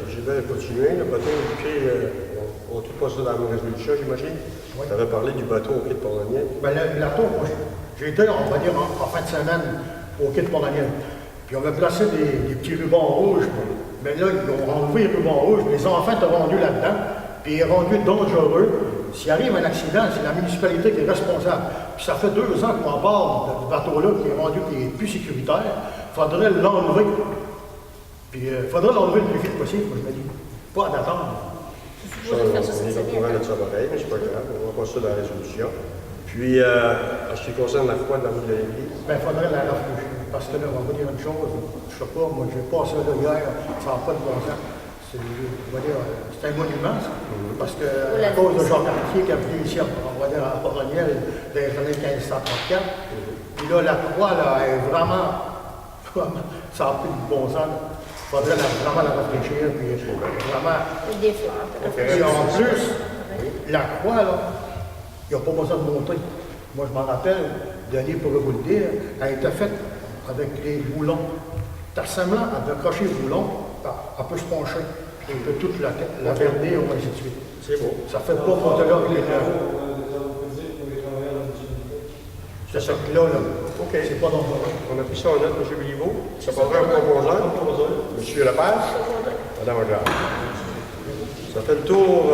je vais continuer. Le bateau du pied, on va tout passer dans la résolution, j'imagine. Oui. Tu avais parlé du bateau au pied de Port-Daniel. Ben, le bateau, moi, j'ai été, on va dire, en fin de semaine au quai de Port-Daniel. Puis on a placé des petits rubans rouges. Mais là, ils ont enlevé les rubans rouges. Les enfants étaient rendus là-dedans. Puis il est rendu dangereux. S'il arrive un accident, c'est la municipalité qui est responsable. Puis ça fait 2 ans qu'on parle du bateau-là qui est rendu, qui est plus sécuritaire. Il faudrait l'enlever. Puis il faudrait l'enlever le plus vite possible, moi je me dis. Pas d'attendre. Je vais faire ça On cette est au courant semaine. de ça pareil, mais c'est pas grave. On va passer dans la résolution. Puis, en ce qui concerne la foi de la route de l'église, Ben, il faudrait la rafraîchir. Parce que là, on va dire une chose, je sais pas, moi j'ai passé là hier, ça n'a pas de bon sens. C'est, on va dire, c'est un monument, ça. Parce que, à cause de Jean Cartier qui a venu ici, on va dire, à Port-Daniel, dans les années 1534. Puis là, la croix, là, est vraiment, ça n'a plus de bon sens. Il faudrait vraiment la rafraîchir, puis vraiment. Des fleurs. Et en plus, la croix, là, il n'y a pas besoin de monter. Moi, je m'en rappelle, Denis pourrait vous le dire, elle a été faite avec les boulons. Tarsemblant, elle peut accrocher les boulons, elle peut se pencher. Elle peut toute la vernir, ou ainsi de suite. c'est beau. Ça fait pas monter là avec les C'est ça que là, OK. c'est pas dangereux. On a pris ça en note, M. Béliveau. Ça prendrait un proposant. M. Lepage. Madame Anglade. Ça fait le tour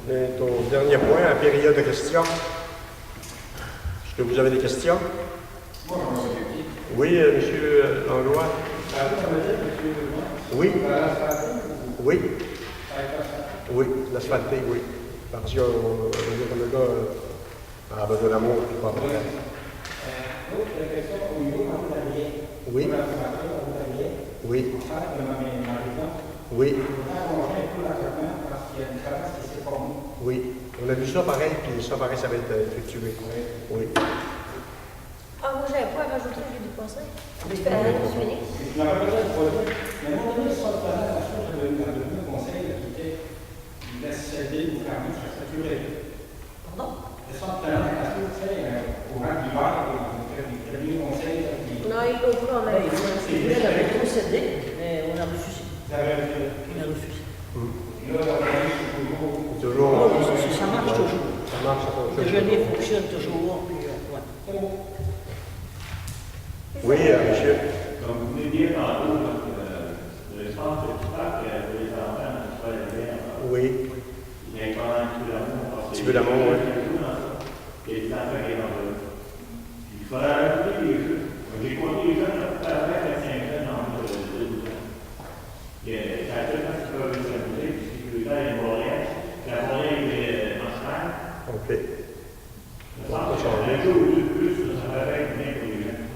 au dernier point, la période de questions. Est-ce que vous avez des questions? Oui, M. Langlois. Oui. Oui. Oui, l'asphalté, oui. Parce que le gars a besoin d'amour, puis pas de L'autre question au niveau de l'Ontarien. Oui. Oui. Oui. Oui. On a vu ça pareil, puis ça pareil, ça va être effectué. Oui. Ah, moi, j'avais pas à rajouter, j'ai du conseil. Tu fais fini? Je n'en rappelle pas le projet. Mais à un moment donné, sur le plan, la chose, j'avais eu un conseil qui était la société ou quand même, ça s'assurait. Pardon? Le centre de talent, parce que, tu sais, au rang d'hiver, il y a des conseils. Non, il faut quand même. Il voulait le rétrocéder. Vous avez refusé. Il a refusé. Et là, l'organisme, c'est toujours. Toujours. Oh, ça marche toujours. Ça marche. Le déjeuner fonctionne toujours. Puis, ouais. Oui, monsieur. Comme vous venez de dire tantôt, l'espace petit parc pour les enfants, c'est pas bien. Oui. Il y a quand même un petit peu d'amour. Petit peu d'amour, oui. Il y a des enfants qui sont dans le. Il faudra rajouter des jeux. J'ai compté les jeunes, à peu près 25 jeunes en bas de 12 ans. Il y a ça fait un petit peu de s'amuser, puis il y a une Montréal. La Montréal est en chemin. OK. Un jour ou deux de plus, ça va être bien pour les jeunes.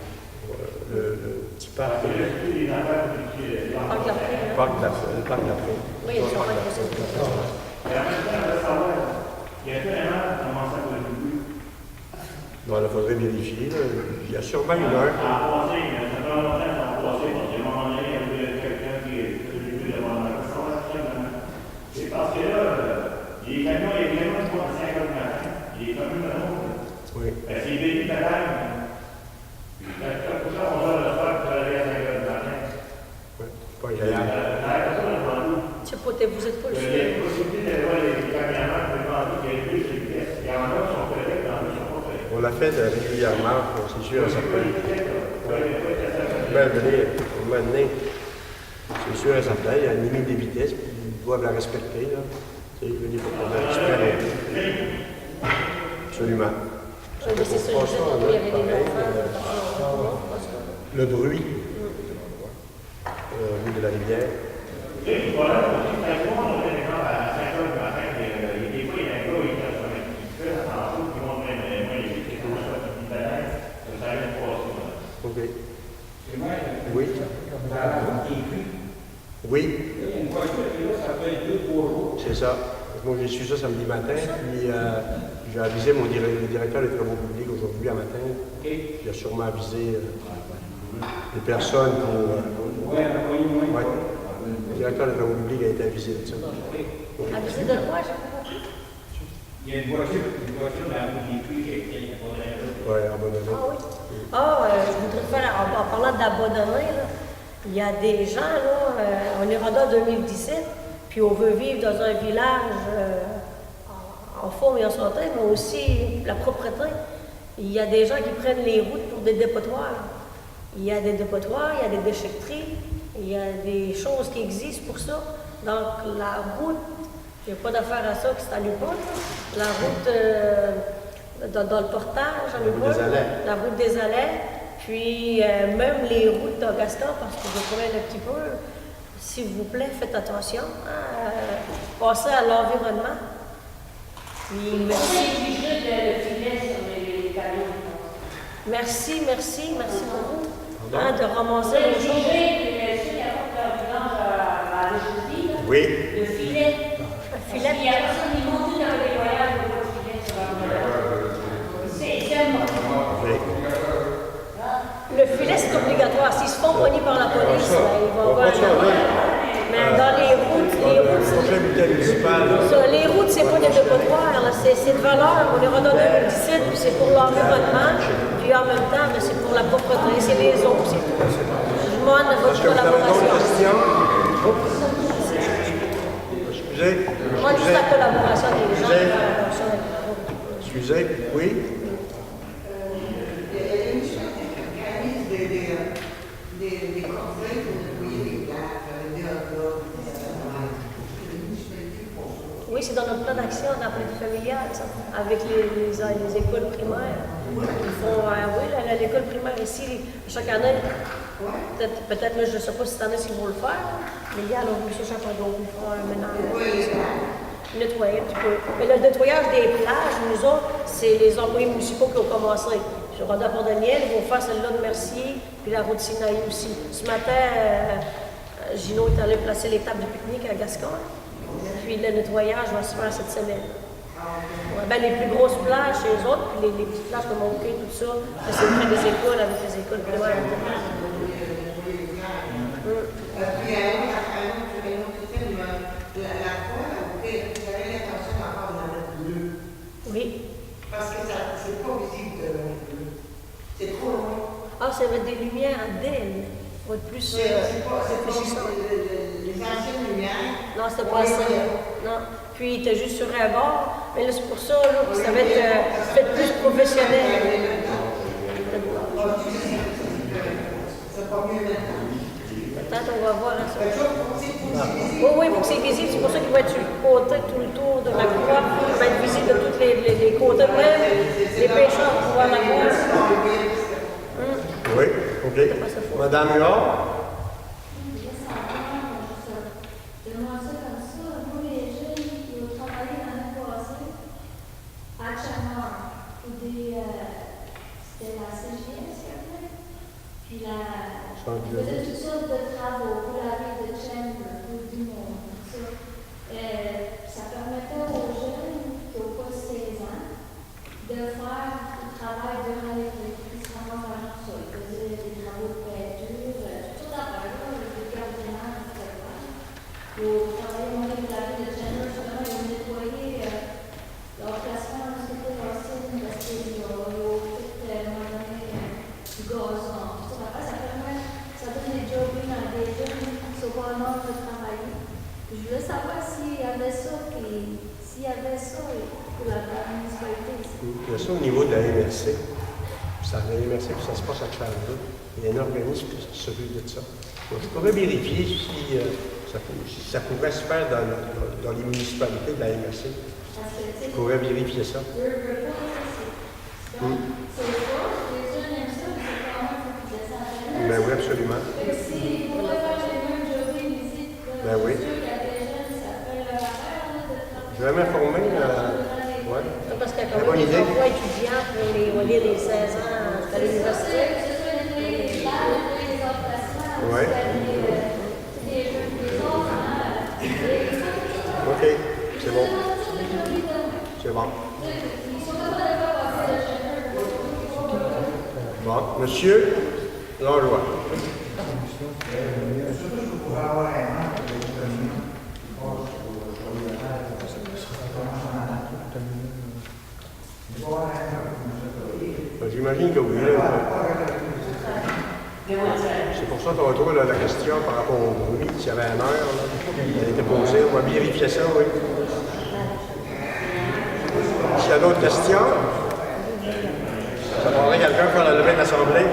Le petit parc. Parce que là, tous les enfants qui Parc Lapré, hein. Le parc d'après. Oui, ils sont pas possible. Et en même temps, on va savoir, il y a tellement de commencer à le début. Bon, il faudrait vérifier. Là. Il y a sûrement une heure. En passé, mais ça fait longtemps qu'on a passé, parce qu'à un moment donné, il y avait quelqu'un qui est venu devant la personne. C'est parce que là, les camions, il y a des camions qui vont à 5 heures du matin. Les camions de l'autre. Oui. C'est des batailles. Quand on va le faire, pour aller à 5 heures du matin. Oui. Pas agréable. Vous êtes pas le Il y a suivre. la possibilité d'aller voir les camionneurs, mais pas envie qu'il y ait plus de vitesse. Il y en a qui sont corrects, il y en a qui sont pas corrects. On l'a fait régulièrement, c'est sûr, ça peut. Ben, venez, au moment donné, c'est sûr et certain, il y a une limite de vitesse, puis ils doivent la respecter. Là. Tu sais, il faut qu'on respecte. Absolument. Oui, mais c'est ça, je disais, il y avait des enfants. Le bruit au bout de la rivière. Et voilà, aussi, par exemple, on a des gens à 5 heures du matin, des fois, il y a un gars, il fait attention, puis on met les petits coups, il balance, ça vient de passer. OK. C'est moi, Oui. dans la route qui est pris. Oui, Il y a une voiture qui est là, ça peut être 2-3 jours. c'est ça. Moi, j'ai su ça samedi matin, puis j'ai avisé le directeur des travaux publics aujourd'hui à matin. OK? Il a sûrement avisé les personnes pour. Ouais, envoyez-moi une Ouais. fois. Le directeur des travaux publics a été avisé de ça. Avisé de quoi, j'ai pas compris? Il y a une voiture dans la route qui est pris, qui a pas de raison. Oui, abandonné. Ah oui. Je voudrais faire, en parlant d'abandonner, là, il y a des gens, là, on est rendu en 2017, puis on veut vivre dans un village en forme et en santé, mais aussi la propreté. Il y a des gens qui prennent les routes pour des dépotoirs. Il y a des dépotoirs, il y a des déchetteries, il y a des choses qui existent pour ça. Donc la route, il n'y a pas d'affaire à ça qui s'allume pas. La route dans le portage, La route des Allais. la route des Allais, puis même les routes de Gaston, parce que je promène un petit peu, s'il vous plaît, faites attention. Passez à l'environnement. Puis merci. Le filet sur les camions. Merci beaucoup de ramasser les choses. Ceux qui apportent leur vidange à la jeudi, Oui. le filet. Un filet. Puis après ça, ils montent tout dans les voyages, le filet sur leur c'est Oui. Le filet, c'est obligatoire. S'ils se font pogner par la police, ils vont avoir un amende. Mais dans les routes, Projet bulletin municipal. les routes, c'est pas des dépotoirs, là, c'est de valeur. On est redonné un petit puis c'est pour l'environnement. Puis en même temps, c'est pour la propreté, c'est les eaux, c'est tout. Je demande Est-ce votre que vous avez d'autres collaboration. questions? Excusez. Moi, juste la collaboration des gens. Excusez. faire attention avec la route. Excusez. Oui. Il y a une chose qui organise des conseils pour nettoyer les plages, des hot-dogs, les municipalités pour ça. Oui, c'est dans notre plan d'action dans la politique familiale, ça, avec les écoles primaires. Ils font, l'école primaire ici, chaque année, peut-être, mais je ne sais pas si cette année ils vont le faire, mais il y a chaque année, on fera un ménage. Nettoyer un petit peu. Mais le nettoyage des plages, nous autres, c'est les employés municipaux qui ont commencé. Sur Rhoda Port-Daniel, ils vont faire celle-là de Mercier, puis la route Sinaï aussi. Ce matin, Gino est allé placer les tables de pique-nique à Gascon. Puis le nettoyage va se faire cette semaine. Ouais, ben, les plus grosses plages chez eux autres, puis les petites plages comme Montquet, tout ça, c'est près des écoles avec les écoles primaires. Puis un autre système, la fois, vous avez l'intention d'encore d'en mettre deux. Oui. Parce que c'est pas visible de bleu. C'est trop loin. Ah, ça va être des lumières à DEL, pour être plus C'est pas réfléchissant. visible. les anciennes lumières. Non, c'était pas ça. Non. Puis, il était juste sur un bord. Mais là, c'est pour ça là, que ça va être peut-être plus professionnel. C'est pas mieux maintenant. Peut-être on va voir ça. Fait que ça, c'est Oui, il faut que c'est visible. C'est pour ça qu'il va être sur le côté, tout le tour de la croix. Il va être visible de tous les côtés. Même les pêcheurs vont pouvoir la voir. Oui, OK. Madame Huard? Donne-moi ça comme ça. Nous, les jeunes qui ont travaillé l'année passée à Chamar, c'était la CGS, puis on faisait toutes sortes de travaux pour la ville de Chamber, pour du monde, tout ça. Ça permettait aux jeunes qui n'ont pas 16 ans de faire du travail durant l'été. Ils se ramassent à ça. Ils faisaient des travaux de peinture, toutes sortes d'affaires, des gardiennage, etc. Ils ont travaillé au niveau de la ville de Chamber, justement, ils ont nettoyé l'emplacement où c'était l'ancienne resterie. Ils ont fait du gazon. Ça donne des jobs à des jeunes qui sont pas en ordre de travailler. Je voulais savoir s'il y avait ça, pour la municipalité ici. Il y a ça au niveau de la MRC. Ça, la MRC, puis ça se passe à Charles-Deux. Il y a un organisme qui s'occupe de ça. Donc, je pourrais vérifier si ça pouvait se faire dans les municipalités de la MRC. Je pourrais vérifier ça. C'est ça, les jeunes aiment ça, mais c'est quand même faut qu'ils descendent. Ben oui, absolument. Si vous pouvez faire les mêmes jobs ici, Ben oui. c'est sûr qu'il y a des jeunes, ça fait leur affaire, Je vais m'informer. Ouais. Parce qu'il y a Bonne quand même idée. des emplois étudiants pour les 16 ans à l'université. que ce soit les plages, les emplacements, Ouais. des jeunes, des enfants, OK, c'est bon. C'est bon. Bon, monsieur Langlois. J'imagine que oui. C'est pour ça qu'on trouve la question par rapport au bruit, s'il y avait un heure, elle était posée. On va vérifier ça, oui. S'il y a d'autres questions, ça prendrait quelqu'un faire la levée de l'Assemblée.